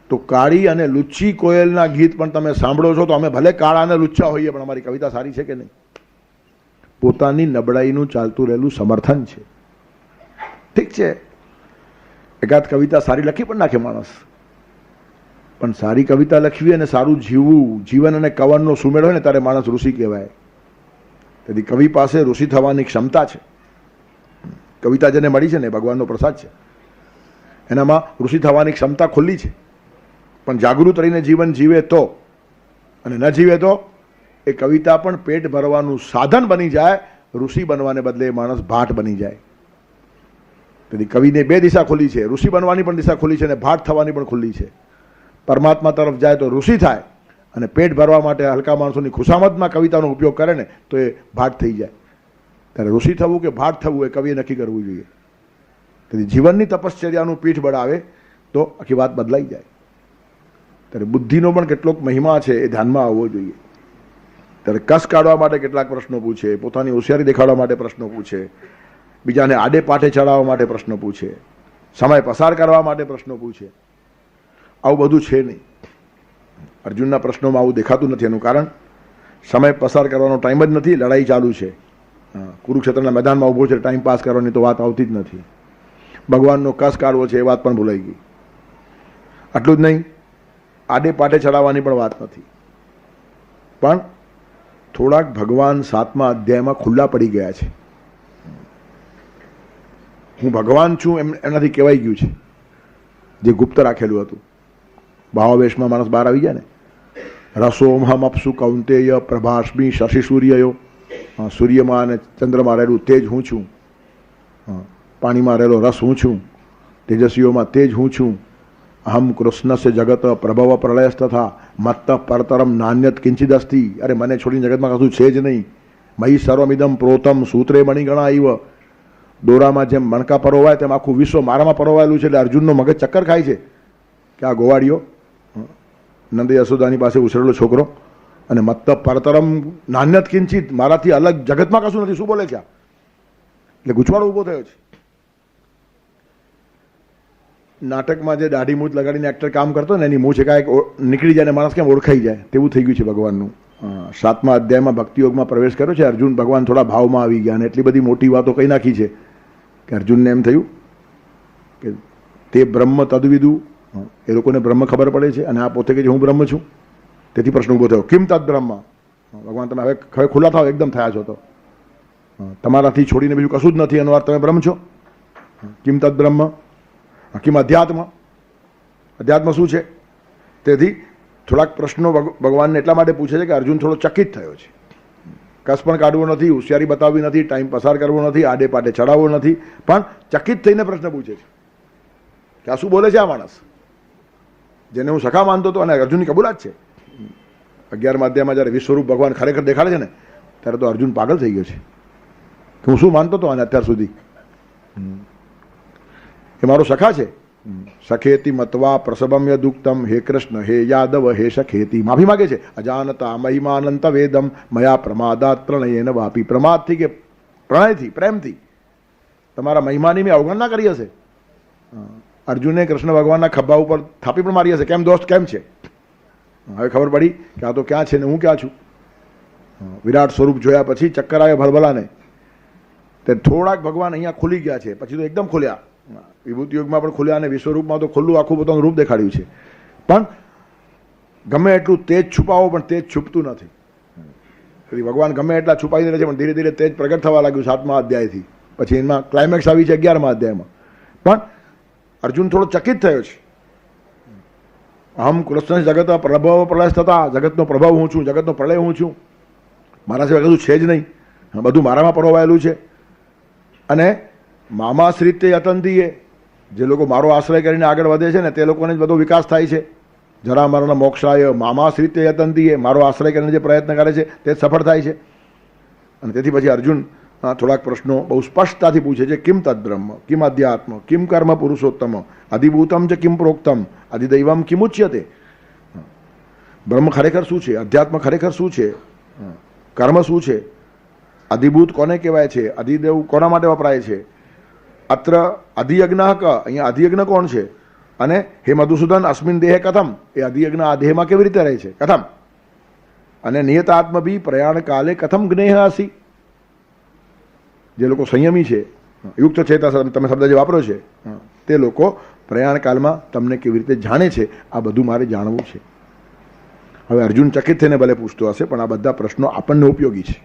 તો કાળી અને લુચ્ચી કોયલના ગીત પણ તમે સાંભળો છો તો અમે ભલે કાળા અને લુચ્ચા હોઈએ પણ અમારી કવિતા સારી છે કે નહીં? પોતાની નબળાઈનું ચાલતું રહેલું સમર્થન છે. ઠીક છે, એકાદ કવિતા સારી લખી પણ નાખે માણસ, પણ સારી કવિતા લખવી અને સારું જીવવું, જીવન અને કવનનો સુમેળ હોય ને ત્યારે માણસ ઋષિ કહેવાય. તેથી કવિ પાસે ઋષિ થવાની ક્ષમતા છે. કવિતા જેને મળી છે ને ભગવાનનો પ્રસાદ છે, એનામાં ઋષિ થવાની ક્ષમતા ખુલ્લી છે. પણ જાગૃત રહીને જીવન જીવે તો, અને ન જીવે તો એ કવિતા પણ પેટ ભરવાનું સાધન બની જાય, ઋષિ બનવાને બદલે માણસ ભાટ બની જાય. તેથી કવિને બે દિશા ખુલ્લી છે, ઋષિ બનવાની પણ દિશા ખુલ્લી છે અને ભાટ થવાની પણ ખુલ્લી છે. પરમાત્મા તરફ જાય તો ઋષિ થાય, અને પેટ ભરવા માટે હલકા માણસોની ખુશામતમાં કવિતાનો ઉપયોગ કરે ને તો એ ભાટ થઈ જાય. ત્યારે ઋષિ થવું કે ભાટ થવું એ કવિએ નક્કી કરવું જોઈએ. તેથી જીવનની તપશ્ચર્યાનું પીઠ બળાવે તો આખી વાત બદલાઈ જાય. ત્યારે બુદ્ધિનો પણ કેટલોક મહિમા છે એ ધ્યાનમાં આવવો જોઈએ. ત્યારે કસ કાઢવા માટે કેટલાક પ્રશ્નો પૂછે, પોતાની હોશિયારી દેખાડવા માટે પ્રશ્નો પૂછે, બીજાને આડે પાઠે ચડાવવા માટે પ્રશ્નો પૂછે, સમય પસાર કરવા માટે પ્રશ્નો પૂછે. આવું બધું છે નહીં. અર્જુનના પ્રશ્નોમાં આવું દેખાતું નથી. એનું કારણ સમય પસાર કરવાનો ટાઈમ જ નથી, લડાઈ ચાલુ છે. કુરુક્ષેત્રના મેદાનમાં ઊભો છે, ટાઈમ પાસ કરવાની તો વાત આવતી જ નથી. ભગવાનનો કસ કાઢવો છે એ વાત પણ ભૂલાઈ ગઈ. આટલું જ નહીં, આડે પાટે ચડાવવાની પણ વાત નથી. પણ થોડાક ભગવાન 7મા અધ્યાયમાં ખુલ્લા પડી ગયા છે. હું ભગવાન છું એમનાથી કહેવાઈ ગયું છે, જે ગુપ્ત રાખેલું હતું. ભાવાવેશમાં માણસ બહાર આવી જાય ને, રસોમહમ અપસુ કૌંતેય પ્રભાસ્મી શશી સૂર્યયો. સૂર્યમાં અને ચંદ્રમાં રહેલું તેજ હું છું, પાણીમાં રહેલો રસ હું છું, તેજસ્વીઓમાં તેજ હું છું. અહમ કૃષ્ણસ્ય જગત પ્રભવ પ્રલયસ્ત તથા મત્ત પરતરમ નાન્યત કિંચિદ અસ્તિ. અરે મને છોડીને જગતમાં કશું છે જ નહીં. મયી સર્વમિદમ પ્રોતમ સૂત્રે મણિગણા ઇવ. દોરામાં જેમ મણકા પરોવાય તેમ આખું વિશ્વ મારામાં પરોવાયેલું છે. એટલે અર્જુનનો મગજ ચક્કર ખાય છે કે આ ગોવાળીઓ નંદ યશોદાની પાસે ઉછરેલો છોકરો અને મત્ત પરતરમ નાન્યત કિંચિત, મારાથી અલગ જગતમાં કશું નથી, શું બોલે છે? એટલે ગૂંચવાડો ઊભો થયો છે. નાટકમાં જે દાઢી મૂછ લગાડીને એક્ટર કામ કરતો ને એની મૂછ એકાએક નીકળી જાય ને માણસ કેમ ઓળખાઈ જાય, તેવું થઈ ગયું છે ભગવાનનું. 7મા અધ્યાયમાં ભક્તિયોગમાં પ્રવેશ કર્યો છે અર્જુન. ભગવાન થોડા ભાવમાં આવી ગયા અને એટલી બધી મોટી વાતો કહી નાખી છે કે અર્જુનને એમ થયું કે તે બ્રહ્મ તદ્વિદુ, એ લોકોને બ્રહ્મ ખબર પડે છે અને આ પોતે કે હું બ્રહ્મ છું. તેથી પ્રશ્ન ઊભો થયો, કિમ તદ બ્રહ્મ? ભગવાન તમે હવે ખુલ્લા થાવ, એકદમ થયા છો તો તમારાથી છોડીને બીજું કશું જ નથી, એનો અર્થ તમે બ્રહ્મ છો. કિમ તદ બ્રહ્મ? કિમ અધ્યાત્મ? અધ્યાત્મ શું છે? તેથી થોડાક પ્રશ્નો ભગવાનને એટલા માટે પૂછે છે કે અર્જુન થોડો ચકિત થયો છે. કસ પણ કાઢવો નથી, હોશિયારી બતાવવી નથી, ટાઈમ પસાર કરવો નથી, આડે પાડે ચડાવવો નથી, પણ ચકિત થઈને પ્રશ્ન પૂછે છે કે આ શું બોલે છે આ માણસ, જેને હું સખા માનતો હતો અને અર્જુનની કબૂલાત છે. 11મા અધ્યાયમાં જ્યારે વિશ્વરૂપ ભગવાન ખરેખર દેખાડે છે ને ત્યારે તો અર્જુન પાગલ થઈ ગયો છે કે હું શું માનતો હતો અને અત્યાર સુધી એ મારો સખા છે. સખેતી મત્વા પ્રસભમ્ય દુક્તમ, હે કૃષ્ણ હે યાદવ હે સખેતી. માફી માગે છે. અજાનતા મહિમાનંત વેદમ મયા પ્રમાદાત પ્રણયેન વાપી. પ્રમાદથી કે પ્રણયથી, પ્રેમથી તમારા મહિમાની મેં અવગણના કરી હશે. અર્જુને કૃષ્ણ ભગવાનના ખભા ઉપર થાપી પણ મારી હશે, કેમ દોસ્ત કેમ છે? હવે ખબર પડી કે આ તો ક્યાં છે ને હું ક્યાં છું. વિરાટ સ્વરૂપ જોયા પછી ચક્કર આવે ભલભલાને. તે થોડાક ભગવાન અહીંયા ખુલી ગયા છે, પછી તો એકદમ ખુલ્યા. વિભૂતિ યોગમાં પણ ખુલ્યા અને વિશ્વરૂપમાં તો ખુલ્લું આખું પોતાનું રૂપ દેખાડ્યું છે. પણ ગમે એટલું તેજ છુપાવો પણ તેજ છુપતું નથી. તેથી ભગવાન ગમે એટલા છુપાઈ રહે છે પણ ધીરે ધીરે તેજ પ્રગટ થવા લાગ્યું 7મા અધ્યાયથી. પછી એમાં ક્લાઇમેક્સ આવી છે 11મા અધ્યાયમાં. પણ અર્જુન થોડો ચકિત થયો છે. અહમ કૃષ્ણ જગત પ્રભવ પ્રલય થતા, જગતનો પ્રભાવ હું છું, જગતનો પ્રલય હું છું, મારા સિવાય કશું છે જ નહીં, બધું મારામાં પરોવાયેલું છે. અને મામાશ્રિત યતંતીએ, જે લોકો મારો આશ્રય કરીને આગળ વધે છે ને તે લોકોને જ બધો વિકાસ થાય છે. જરા મરણ મોક્ષાય મામાશ્રિત યતંતીએ, મારો આશ્રય કરીને જે પ્રયત્ન કરે છે તે સફળ થાય છે. અને તેથી પછી અર્જુન થોડાક પ્રશ્નો બહુ સ્પષ્ટતાથી પૂછે છે. કિમ તદ્બ્રહ્મ, કિમ અધ્યાત્મ, કિમ કર્મ પુરુષોત્તમ, અધિભૂતમ ચ કિમ પ્રોક્તમ, અધિદૈવમ કિમુચ્યતે. બ્રહ્મ ખરેખર શું છે, અધ્યાત્મ ખરેખર શું છે, કર્મ શું છે, અધિભૂત કોને કહેવાય છે, અધિદેવ કોના માટે વપરાય છે, અત્ર અધિયજ્ઞ ક, અહીંયા અધિયજ્ઞ કોણ છે, અને હે મધુસૂદન અસ્મિન દેહે કથમ, એ અધિયજ્ઞ આ દેહમાં કેવી રીતે રહે છે, કથમ, અને નિયતાત્મ બી પ્રયાણ કાલે કથમ જ્ઞેહ હસી. જે લોકો સંયમી છે, યુક્ત ચેતા, તમે શબ્દ જે વાપરો છે, તે લોકો પ્રયાણ કાળમાં તમને કેવી રીતે જાણે છે, આ બધું મારે જાણવું છે. હવે અર્જુન ચકિત થઈને ભલે પૂછતો હશે, પણ આ બધા પ્રશ્નો આપણને ઉપયોગી છે.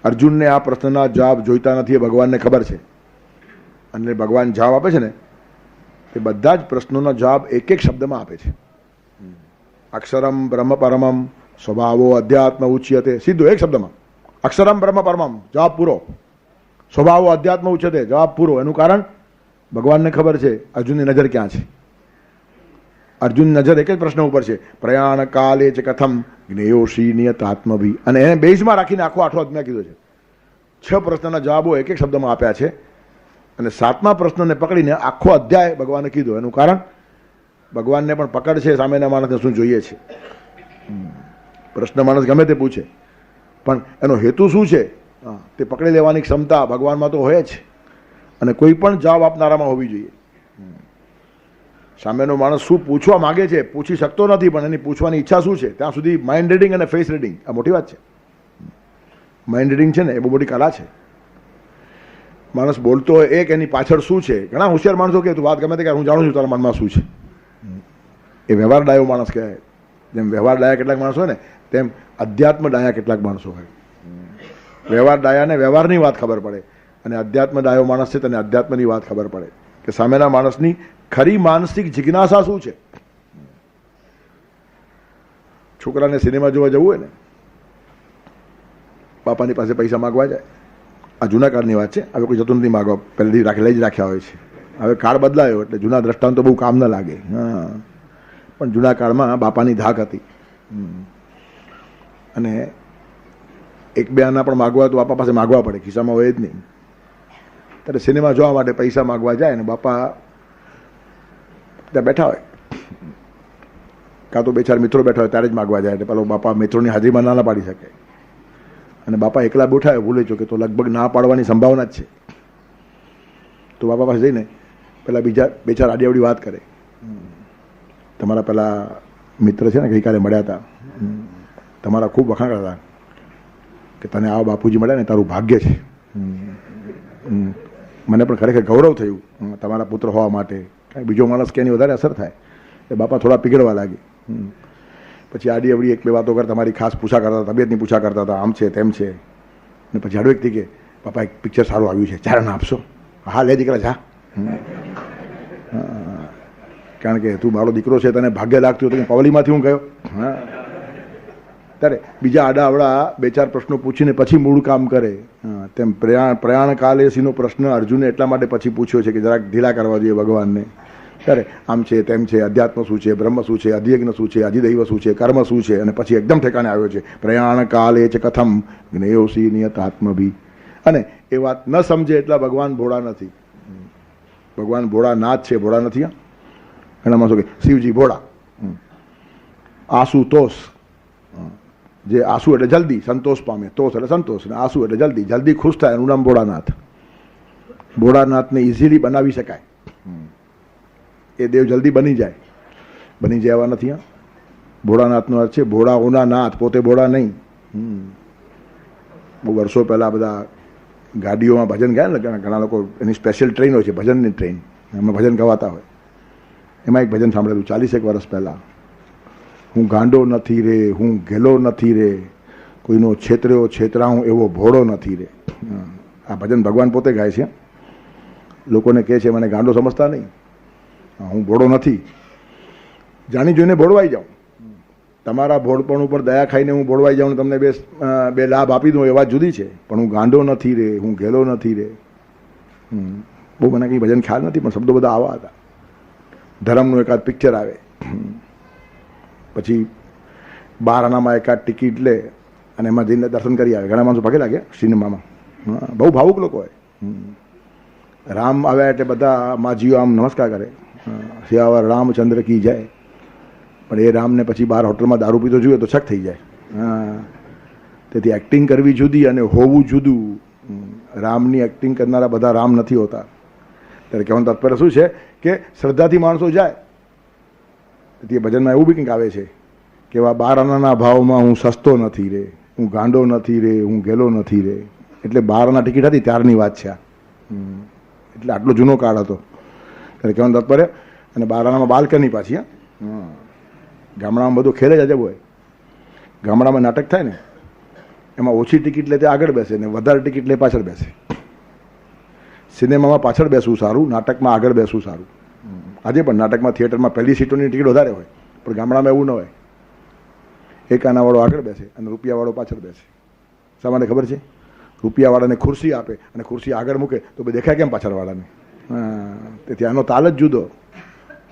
અર્જુનને આ પ્રશ્નના જવાબ જોઈતા નથી, એ ભગવાનને ખબર છે. અને ભગવાન જવાબ આપે છે ને, એ બધા જ પ્રશ્નોના જવાબ એક એક શબ્દમાં આપે છે. અક્ષરમ બ્રહ્મ પરમમ સ્વભાવો અધ્યાત્મ ઉચ્યતે, સીધું એક શબ્દમાં. અક્ષરમ બ્રહ્મ પરમમ, જવાબ પૂરો. સ્વભાવો અધ્યાત્મ ઉચ્યતે, જવાબ પૂરો. એનું કારણ ભગવાનને ખબર છે અર્જુનની નજર ક્યાં છે. અર્જુનની નજર એક જ પ્રશ્ન ઉપર છે, પ્રયાણ કાલે ચ કથમ જ્ઞેયોશી નિયતાત્મભી. અને એને બેઝમાં રાખીને આખો અધ્યાય કીધો છે. 6 પ્રશ્નના જવાબો એક એક શબ્દમાં આપ્યા છે, અને 7મા પ્રશ્નને પકડીને આખો અધ્યાય ભગવાને કીધો. એનું કારણ ભગવાનને પણ પકડ છે સામેના માણસને શું જોઈએ છે. પ્રશ્ન માણસ ગમે તે પૂછે, પણ એનો હેતુ શું છે તે પકડી લેવાની ક્ષમતા ભગવાનમાં તો હોય જ, અને કોઈ પણ જવાબ આપનારામાં હોવી જોઈએ. સામેનો માણસ શું પૂછવા માગે છે, પૂછી શકતો નથી, પણ એની પૂછવાની ઈચ્છા શું છે, ત્યાં સુધી માઇન્ડ રીડિંગ અને ફેસ રીડિંગ આ મોટી વાત છે. માઇન્ડ રીડિંગ છે ને એ બહુ મોટી કલા છે. માણસ બોલતો હોય એક, એની પાછળ શું છે. ઘણા હોશિયાર માણસો કે તું વાત ગમે તે કે હું જાણું છું તારા મનમાં શું છે. એ વ્યવહાર ડાયો માણસ કહેવાય. જેમ વ્યવહાર ડાયા કેટલાક માણસો હોય ને, તેમ અધ્યાત્મ ડાયા કેટલાક માણસો હોય. વ્યવહાર ડાયાને વ્યવહારની વાત ખબર પડે, અને અધ્યાત્મ ડાયો માણસ છે તેને અધ્યાત્મની વાત ખબર પડે કે સામેના માણસની ખરી માનસિક જિજ્ઞાસા શું છે. છોકરાને સિનેમા જોવા જવું હોય ને, બાપાની પાસે પૈસા માગવા જાય. આ જૂના કાળની વાત છે, હવે કોઈ જતું નથી માગવા, પહેલેથી લઈ જ રાખ્યા હોય છે. હવે કાળ બદલાયો એટલે જૂના દ્રષ્ટાંતો બહુ કામ ન લાગે. પણ જૂના કાળમાં બાપાની ધાક હતી, અને એક બે આના પણ માગવા તો બાપા પાસે માગવા પડે, ખિસ્સામાં હોય જ નહીં. ત્યારે સિનેમા જોવા માટે પૈસા માગવા જાય ને બાપા ત્યાં બેઠા હોય, કાં તો બે ચાર મિત્રો બેઠા હોય ત્યારે જ માગવા જાય. એટલે પેલો બાપા મિત્રોની હાજરીમાં ના પાડી શકે, અને બાપા એકલા બેઠા હોય ભૂલે છો કે તો લગભગ ના પાડવાની સંભાવના જ છે. તો બાપા પાસે જઈને પેલા બીજા બે ચાર આડી વાત કરે. તમારા પેલા મિત્ર છે ને ગઈકાલે મળ્યા હતા, તમારા ખૂબ વખાણ કરતા કે તને આવા બાપુજી મળ્યા ને તારું ભાગ્ય છે. મને પણ ખરેખર ગૌરવ થયું તમારા પુત્ર હોવા માટે. કાંઈ બીજો માણસ કે એની વધારે અસર થાય. એ બાપા થોડા પીગળવા લાગે. પછી આડી અવડી એક બે વાતો કરતા, તમારી ખાસ પૂછા કરતા હતા, તબિયતની પૂછા કરતા હતા, આમ છે તેમ છે. ને પછી આડો એકથી કે બાપા એક પિક્ચર સારું આવ્યું છે, ચાર ના આપશો? હા લે દીકરા જા. કારણ કે તું મારો દીકરો છે, તને ભાગ્ય લાગતું હતું કે પવલીમાંથી હું ગયો. હા, ત્યારે બીજા આડા અવડા બે ચાર પ્રશ્નો પૂછીને પછી મૂળ કામ કરે. તેમ પ્રયાણ કાલેસીનો પ્રશ્ન અર્જુને એટલા માટે પછી પૂછ્યો છે કે જરાક ઢીલા કરવા જોઈએ ભગવાનને. ત્યારે આમ છે તેમ છે, અધ્યાત્મ શું છે, બ્રહ્મ શું છે, અધિયજ્ઞ શું છે, અધિદૈવ શું છે, કર્મ શું છે, અને પછી એકદમ ઠેકાણે આવ્યો છે પ્રયાણ કાલે છે કથમ જ્ઞેયોસી નિયતાત્મભી. અને એ વાત ન સમજે એટલા ભગવાન ભોળા નથી. ભગવાન ભોળાનાથ છે, ભોળા નથી. ઘણા માણસો કે શિવજી ભોળા. આશુતોષ, જે આંસુ એટલે જલ્દી સંતોષ પામે, તોષ એટલે સંતોષ, ને આંસુ એટલે જલ્દી જલ્દી ખુશ થાય, એનું નામ ભોળાનાથ. ભોળાનાથને ઇઝીલી બનાવી શકાય. એ દેવ જલ્દી બની જાય, બની જાય એવા નથી. ભોળાનાથનો અર્થ છે ભોળાઓના નાથ, પોતે ભોળા નહીં. બહુ વર્ષો પહેલાં બધા ગાડીઓમાં ભજન ગાય ને, ઘણા લોકો એની સ્પેશિયલ ટ્રેન હોય છે, ભજનની ટ્રેન, એમાં ભજન ગવાતા હોય. એમાં એક ભજન સાંભળેલું 40 વર્ષ પહેલાં. હું ગાંડો નથી રે, હું ઘેલો નથી રે, કોઈનો છેતર્યો છેતરાઉં એવો ભોળો નથી રે. આ ભજન ભગવાન પોતે ગાય છે. લોકોને કહે છે મને ગાંડો સમજતા નહીં, હું ભોળો નથી. જાણી જોઈને ભોળવાઈ જાઉં. તમારા ભોળપણ ઉપર દયા ખાઈને હું ભોળવાઈ જાઉં, તમને બે લાભ આપી દઉં એ વાત જુદી છે, પણ હું ગાંડો નથી રે, હું ઘેલો નથી રે. બહુ મને કંઈ ભજન ખ્યાલ નથી, પણ શબ્દો બધા આવા હતા. ધર્મનું એકાદ પિક્ચર આવે, પછી 12 આનામાં એકાદ ટિકિટ લે અને એમાં જઈને દર્શન કરી આવે. ઘણા માણસો પગે લાગે સિનેમામાં, હા, બહુ ભાવુક લોકો હોય. રામ આવ્યા એટલે બધા માજીઓ આમ નમસ્કાર કરે, સિયાવર રામચંદ્ર કી જાય. પણ એ રામને પછી બહાર હોટલમાં દારૂ પીતો જોઈએ તો છક થઈ જાય. હા, તેથી એક્ટિંગ કરવી જુદી અને હોવું જુદું. રામની એક્ટિંગ કરનારા બધા રામ નથી હોતા. ત્યારે કહેવાનું તાત્પર્ય શું છે કે શ્રદ્ધાથી માણસો જાય. તેથી એ ભજનમાં એવું બી કંઈક આવે છે કે એવા 12 આનાના ભાવમાં હું સસ્તો નથી રે, હું ગાંડો નથી રે, હું ગેલો નથી રે. એટલે 12 આના ટિકિટ હતી ત્યારની વાત છે. એટલે આટલો જૂનો કાળ હતો. ત્યારે કહેવાનું તાત્પર્ય, અને 12 આનામાં બાલ્કની પાછી. હા, ગામડામાં બધું ખેલે જ અજબ હોય. ગામડામાં નાટક થાય ને એમાં ઓછી ટિકિટ લે તે આગળ બેસે ને વધારે ટિકિટ લે પાછળ બેસે. સિનેમામાં પાછળ બેસવું સારું, નાટકમાં આગળ બેસવું સારું. આજે પણ નાટકમાં થિયેટરમાં પહેલી સીટોની ટિકિટ વધારે હોય, પણ ગામડામાં એવું ન હોય. એક આનાવાળો આગળ બેસે અને રૂપિયાવાળો પાછળ બેસે. શા માટે ખબર છે? રૂપિયાવાળાને ખુરશી આપે અને ખુરશી આગળ મૂકે તો દેખાય કેમ પાછળવાળાને? તેથી આનો તાલ જ જુદો.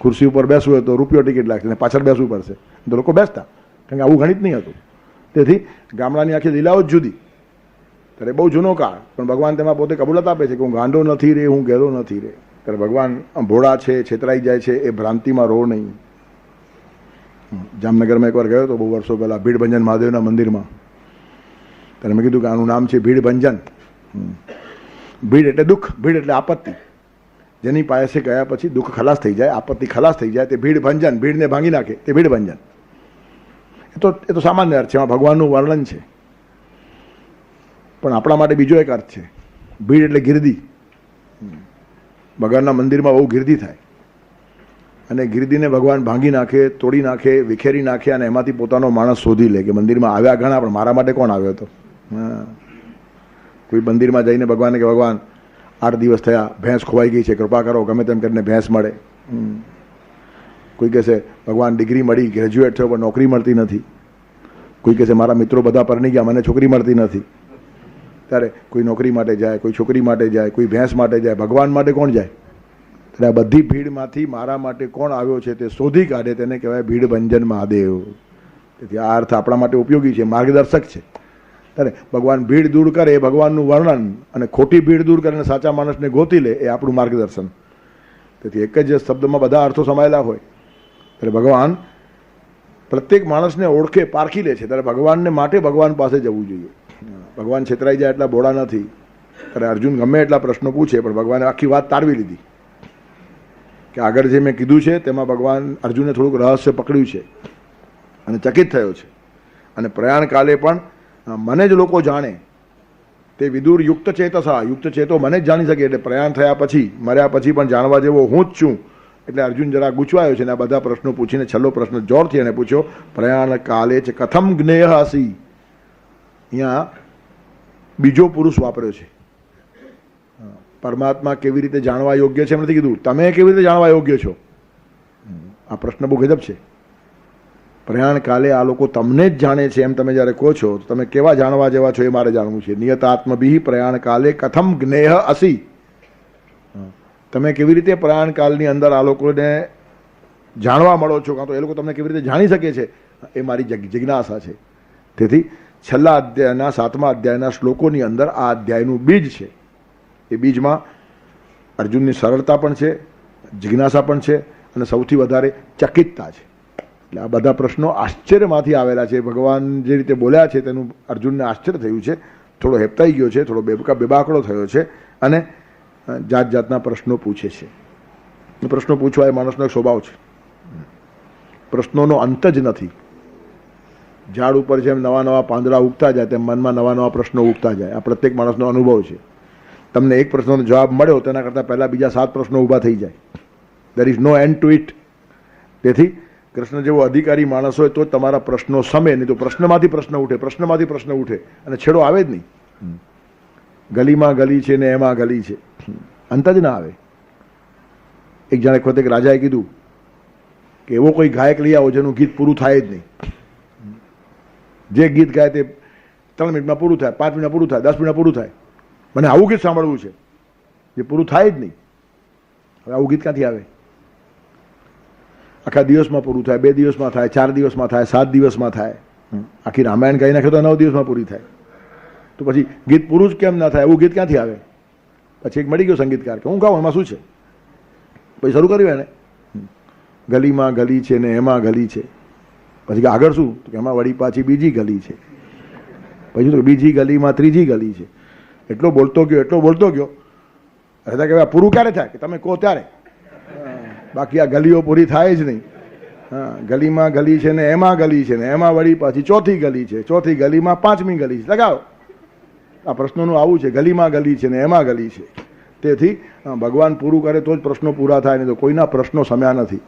ખુરશી ઉપર બેસવું હોય તો રૂપિયો ટિકિટ લાગશે અને પાછળ બેસવું પડશે, તો લોકો બેસતા, કારણ કે આવું ગણિત નહીં હતું. તેથી ગામડાની આખી લીલાઓ જ જુદી. ત્યારે બહુ જૂનો કાળ, પણ ભગવાન તેમાં પોતે કબૂલત આપે છે કે હું ગાંડો નથી રે, હું ગેલો નથી રે. ત્યારે ભગવાન ભોળા છે, છેતરાઈ જાય છે, એ ભ્રાંતિમાં રહો નહીં. જામનગરમાં એકવાર ગયો તો બહુ વર્ષો પહેલાં ભીડભંજન મહાદેવના મંદિરમાં. ત્યારે મેં કીધું કે આનું નામ છે ભીડભંજન. ભીડ એટલે દુઃખ, ભીડ એટલે આપત્તિ. જેની પાસે ગયા પછી દુઃખ ખલાસ થઈ જાય, આપત્તિ ખલાસ થઈ જાય તે ભીડભંજન, ભીડને ભાંગી નાખે તે ભીડભંજન. એ તો સામાન્ય અર્થ છે, એમાં ભગવાનનું વર્ણન છે. પણ આપણા માટે બીજો એક અર્થ છે. ભીડ એટલે ગીર્દી. ભગવાનના મંદિરમાં બહુ ગીર્દી થાય અને ગીર્દીને ભગવાન ભાંગી નાખે, તોડી નાખે, વિખેરી નાખે અને એમાંથી પોતાનો માણસ શોધી લે કે મંદિરમાં આવ્યા ઘણા પણ મારા માટે કોણ આવ્યો હતો. કોઈ મંદિરમાં જઈને ભગવાનને કે ભગવાન 8 દિવસ થયા, ભેંસ ખોવાઈ ગઈ છે, કૃપા કરો, ગમે તેમ કરીને ભેંસ મળે. કોઈ કહેશે ભગવાન ડિગ્રી મળી, ગ્રેજ્યુએટ થયો પણ નોકરી મળતી નથી. કોઈ કહેશે મારા મિત્રો બધા પરણી ગયા, મને છોકરી મળતી નથી. ત્યારે કોઈ નોકરી માટે જાય, કોઈ છોકરી માટે જાય, કોઈ ભેંસ માટે જાય, ભગવાન માટે કોણ જાય? એટલે આ બધી ભીડમાંથી મારા માટે કોણ આવ્યો છે તે શોધી કાઢે, તેને કહેવાય ભીડભંજન મહાદેવ. તેથી આ અર્થ આપણા માટે ઉપયોગી છે, માર્ગદર્શક છે. ત્યારે ભગવાન ભીડ દૂર કરે એ ભગવાનનું વર્ણન, અને ખોટી ભીડ દૂર કરીને સાચા માણસને ગોતી લે એ આપણું માર્ગદર્શન. તેથી એક જ શબ્દમાં બધા અર્થો સમાયેલા હોય. ત્યારે ભગવાન પ્રત્યેક માણસને ઓળખે, પારખી લે છે. ત્યારે ભગવાનને માટે ભગવાન પાસે જવું જોઈએ. ભગવાન છેતરાઈ જાય એટલા બોળા નથી. ત્યારે અર્જુન ગમે એટલા પ્રશ્નો પૂછે પણ ભગવાને આખી વાત તારવી લીધી કે આગળ જે મેં કીધું છે તેમાં ભગવાન અર્જુને થોડુંક રહસ્ય પકડ્યું છે અને ચકિત થયો છે. અને પ્રયાણ કાલે પણ મને જ લોકો જાણે તે વિદુર યુક્ત ચેતસા, યુક્ત ચેતો મને જ જાણી શકે. એટલે પ્રયાણ થયા પછી, મર્યા પછી પણ જાણવા જેવો હું જ છું. એટલે અર્જુન જરા ગૂંચવાયો છે ને આ બધા પ્રશ્નો પૂછીને છેલ્લો પ્રશ્ન જોરથી એને પૂછ્યો, પ્રયાણ કાલે છે કથમ જ્ઞેય હસી. અહીંયા બીજો પુરુષ વાપર્યો છે. પરમાત્મા કેવી રીતે જાણવા યોગ્ય છે એમ નથી કીધું, તમે કેવી રીતે જાણવા યોગ્ય છો. આ પ્રશ્ન બહુ ગજબ છે. પ્રયાણ કાલે આ લોકો તમને જ જાણે છે એમ તમે જ્યારે કહો છો તો તમે કેવા જાણવા જેવા છો એ મારે જાણવું છે. નિયતાત્મભિ પ્રયાણ કાલે કથમ જ્ઞેય અસી. તમે કેવી રીતે પ્રયાણ કાલની અંદર આ લોકોને જાણવા મળો છો, કાં તો એ લોકો તમને કેવી રીતે જાણી શકે છે, એ મારી જિજ્ઞાસા છે. તેથી છેલ્લા અધ્યાયના 7મા અધ્યાયના શ્લોકોની અંદર આ અધ્યાયનું બીજ છે. એ બીજમાં અર્જુનની સરળતા પણ છે, જિજ્ઞાસા પણ છે અને સૌથી વધારે ચકિતતા છે. એટલે આ બધા પ્રશ્નો આશ્ચર્યમાંથી આવેલા છે. ભગવાન જે રીતે બોલ્યા છે તેનું અર્જુનને આશ્ચર્ય થયું છે, થોડો હેપતાઈ ગયો છે, થોડો બેબાકડો થયો છે અને જાત જાતના પ્રશ્નો પૂછે છે. પ્રશ્નો પૂછવા એ માણસનો એક સ્વભાવ છે. પ્રશ્નોનો અંત જ નથી. ઝાડ ઉપર જેમ નવા નવા પાંદડા ઉગતા જાય તેમ મનમાં નવા નવા પ્રશ્નો ઉગતા જાય. આ પ્રત્યેક માણસનો અનુભવ છે. તમને એક પ્રશ્નનો જવાબ મળ્યો તેના કરતાં પહેલાં બીજા 7 પ્રશ્નો ઊભા થઈ જાય. There is no end to it. તેથી કૃષ્ણ જેવો અધિકારી માણસ હોય તો તમારા પ્રશ્નો સમે, નહીં તો પ્રશ્નમાંથી પ્રશ્ન ઉઠે, પ્રશ્નમાંથી પ્રશ્ન ઉઠે અને છેડો આવે જ નહીં. ગલીમાં ગલી છે ને એમાં ગલી છે, અંત જ ના આવે. એક જાણે એક વખતે એક રાજાએ કીધું કે એવો કોઈ ગાયક લઈ આવો જેનું ગીત પૂરું થાય જ નહીં. જે ગીત ગાય તે 3 મિનિટમાં પૂરું થાય, 5 મિનિટમાં પૂરું થાય, 10 મિનિટમાં પૂરું થાય. મને આવું ગીત સાંભળવું છે જે પૂરું થાય જ નહીં. હવે આવું ગીત ક્યાંથી આવે? આખા દિવસમાં પૂરું થાય, 2 દિવસમાં થાય, 4 દિવસમાં થાય, 7 દિવસમાં થાય. આખી રામાયણ ગાઈ નાખે તો 9 દિવસમાં પૂરી થાય. તો પછી ગીત પૂરું જ કેમ ના થાય? એવું ગીત ક્યાંથી આવે? પછી એક મળી ગયો સંગીતકાર કે હું ગાઉં, એમાં શું છે? પછી શરૂ કર્યું એને, ગલીમાં ગલી છે ને એમાં ગલી છે. પછી આગળ શું? તો કે એમાં વળી પાછી બીજી ગલી છે. પછી તો બીજી ગલીમાં ત્રીજી ગલી છે. એટલો બોલતો ગયો. અરે કે પૂરું ક્યારે થાય? કે તમે કહો ત્યારે. બાકી આ ગલીઓ પૂરી થાય જ નહીં. હા, ગલીમાં ગલી છે ને એમાં ગલી છે ને એમાં વળી પાછી ચોથી ગલી છે, ચોથી ગલીમાં પાંચમી ગલી છે. લગાવો. આ પ્રશ્નોનું આવું છે, ગલીમાં ગલી છે ને એમાં ગલી છે. તેથી ભગવાન પૂરું કરે તો જ પ્રશ્નો પૂરા થાય, નહીં તો કોઈના પ્રશ્નો સમયા નથી.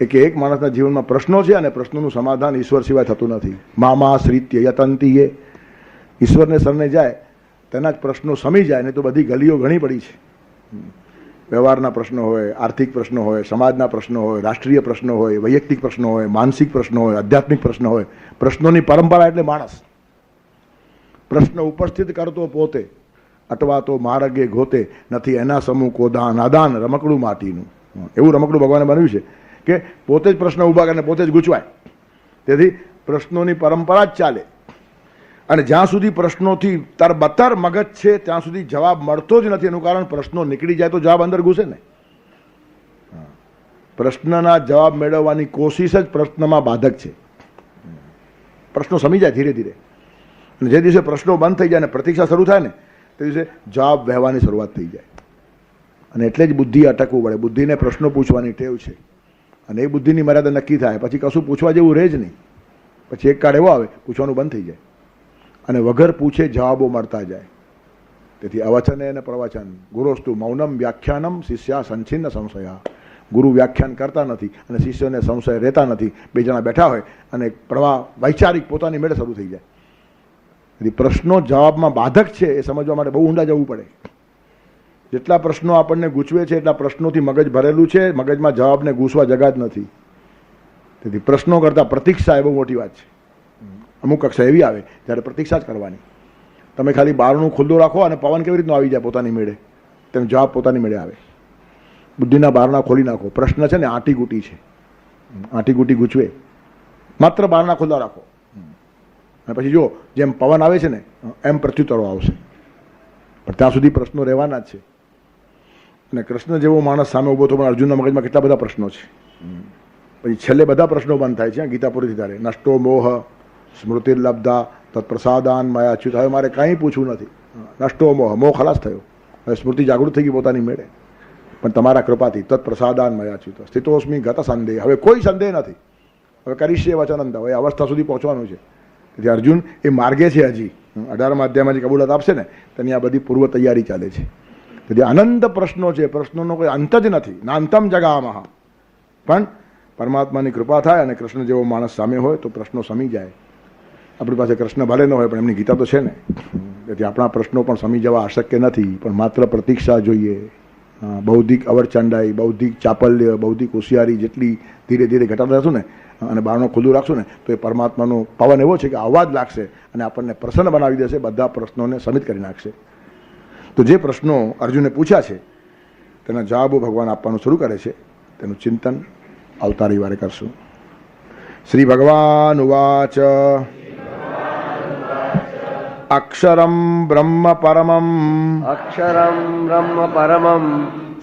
એક માણસના જીવનમાં પ્રશ્નો છે અને પ્રશ્નોનું સમાધાન ઈશ્વર સિવાય થતું નથી. મામા શ્રીત્ય યતંતીએ, ઈશ્વરને શરણે જાય તેના જ પ્રશ્નો સમી જાય, નહીં તો બધી ગલીઓ ઘણી પડી છે. વ્યવહારના પ્રશ્નો હોય, આર્થિક પ્રશ્નો હોય, સમાજના પ્રશ્નો હોય, રાષ્ટ્રીય પ્રશ્નો હોય, વૈયક્તિક પ્રશ્નો હોય, માનસિક પ્રશ્નો હોય, આધ્યાત્મિક પ્રશ્નો હોય. પ્રશ્નોની પરંપરા એટલે માણસ. પ્રશ્ન ઉપસ્થિત કરતો પોતે, અટવાતો માર્ગે ગોતે, નથી એના સમૂહ કોદાન આદાન રમકડું માટીનું. એવું રમકડું ભગવાને બનાવ્યું છે કે પોતે જ પ્રશ્ન ઊભા કરીને પોતે જ ગૂંચવાય. તેથી પ્રશ્નોની પરંપરા જ ચાલે. અને જ્યાં સુધી પ્રશ્નોથી તરબતર મગજ છે ત્યાં સુધી જવાબ મળતો જ નથી. એનું કારણ પ્રશ્નો નીકળી જાય તો જવાબ અંદર ઘૂસે ને. પ્રશ્નના જવાબ મેળવવાની કોશિશ જ પ્રશ્નમાં બાધક છે. પ્રશ્નો સમી જાય ધીરે ધીરે, અને જે દિવસે પ્રશ્નો બંધ થઈ જાય અને પ્રતીક્ષા શરૂ થાય ને તે દિવસે જવાબ વહેવાની શરૂઆત થઈ જાય. અને એટલે જ બુદ્ધિ અટકવું પડે. બુદ્ધિને પ્રશ્નો પૂછવાની ટેવ છે, અને એ બુદ્ધિની મર્યાદા નક્કી થાય પછી કશું પૂછવા જેવું રહે જ નહીં. પછી એક કાળ એવો આવે પૂછવાનું બંધ થઈ જાય અને વગર પૂછે જવાબો મળતા જાય. તેથી અવચને અને પ્રવચન ગુરુસ્તુ મૌનમ વ્યાખ્યાનમ શિષ્યા સંછિન્ન સંશયા. ગુરુ વ્યાખ્યાન કરતા નથી અને શિષ્યોને સંશય રહેતા નથી. બે જણા બેઠા હોય અને પ્રવાહ વૈચારિક પોતાની મેળે શરૂ થઈ જાય. તેથી પ્રશ્નો જવાબમાં બાધક છે એ સમજવા માટે બહુ ઊંડા જવું પડે. જેટલા પ્રશ્નો આપણને ગૂંચવે છે એટલા પ્રશ્નોથી મગજ ભરેલું છે. મગજમાં જવાબને ગૂંચવા જગા જ નથી. તેથી પ્રશ્નો કરતાં પ્રતીક્ષા એ બહુ મોટી વાત છે. અમુક કક્ષા એવી આવે જ્યારે પ્રતીક્ષા જ કરવાની. તમે ખાલી બારણું ખુલ્લું રાખો અને પવન કેવી રીતનો આવી જાય પોતાની મેળે, તેમ જવાબ પોતાની મેળે આવે. બુદ્ધિના બારણા ખોલી નાખો. પ્રશ્ન છે ને આંટીગુટી છે, આંટીગુટી ગૂંચવે. માત્ર બારણા ખુલ્લા રાખો અને પછી જો જેમ પવન આવે છે ને એમ પ્રત્યુત્તરો આવશે. પણ ત્યાં સુધી પ્રશ્નો રહેવાના જ છે. અને કૃષ્ણ જેવો માણસ સામે ઊભો તો પણ અર્જુનના મગજમાં કેટલા બધા પ્રશ્નો છે. પછી છેલ્લે બધા પ્રશ્નો બંધ થાય છે. ગીતા પૂરી ત્યારે નષ્ટો મોહ સ્મૃતિર્લબ્ધા તત્પ્રસાદાન મયા અચ્યુત. હવે મારે કંઈ પૂછવું નથી. નષ્ટો મોહ, મોહ ખલાસ થયો. હવે સ્મૃતિ જાગૃત થઈ ગઈ પોતાની મેળે. પણ તમારા કૃપાથી તત્પ્રસાદાન મયા અચ્યુત સ્થિતોસ્મી ગત સંદેહ. હવે કોઈ સંદેહ નથી. હવે કરીશ્ય વચનંત. હવે અવસ્થા સુધી પહોંચવાનું છે. તેથી અર્જુન એ માર્ગે છે. હજી 18મા અધ્યાયમાં જે કબૂલાત આપશે ને તેની આ બધી પૂર્વ તૈયારી ચાલે છે. તેથી અનંત પ્રશ્નો છે. પ્રશ્નોનો કોઈ અંત જ નથી. નાંતમ જગામહ. પણ પરમાત્માની કૃપા થાય અને કૃષ્ણ જેવો માણસ સામે હોય તો પ્રશ્નો સમી જાય. આપણી પાસે કૃષ્ણ ભલે ન હોય પણ એમની ગીતા તો છે ને. તેથી આપણા પ્રશ્નો પણ સમી જવા અશક્ય નથી. પણ માત્ર પ્રતીક્ષા જોઈએ. બૌદ્ધિક અવરચંડાઈ, બૌદ્ધિક ચાપલ્ય, બૌદ્ધિક હોશિયારી જેટલી ધીરે ધીરે ઘટાડતા થશું ને અને બારણું ખુલ્લું રાખશું ને તો એ પરમાત્માનો પવન એવો છે કે અવાજ લાગશે અને આપણને પ્રસન્ન બનાવી દેશે. બધા પ્રશ્નોને સમિત કરી નાખશે. તો જે પ્રશ્નો અર્જુને પૂછ્યા છે તેના જવાબો ભગવાન આપવાનું શરૂ કરે છે. તેનું ચિંતન આવતા રવિવારે કરશું. શ્રી ભગવાન ઉવાચ અક્ષરમ બ્રહ્મ પરમમ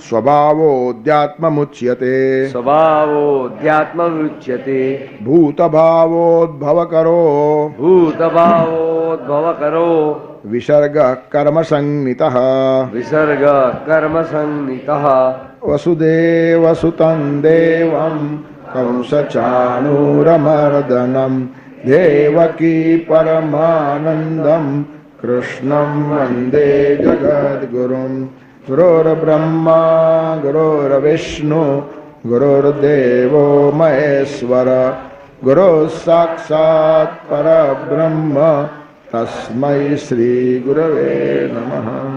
સ્વભાવોધ્યાત્મમુચ્યતે ભૂતભાવોદ્ભવકરો વિસર્ગ કર્મ સંનિતઃ વસુદેવ સુતં દેવં કંસચાણૂરમર્દનમ દેવકી પરમાનંદમ કૃષ્ણં વંદે જગદ્ગુરું. ગુરુર્બ્રહ્મા ગુરુર્વિષ્ણુ ગુરુર્દેવો મહેશ્વર ગુરુઃ સાક્ષાત પરબ્રહ્મ તસ્મૈ શ્રી ગુરવે નમઃ.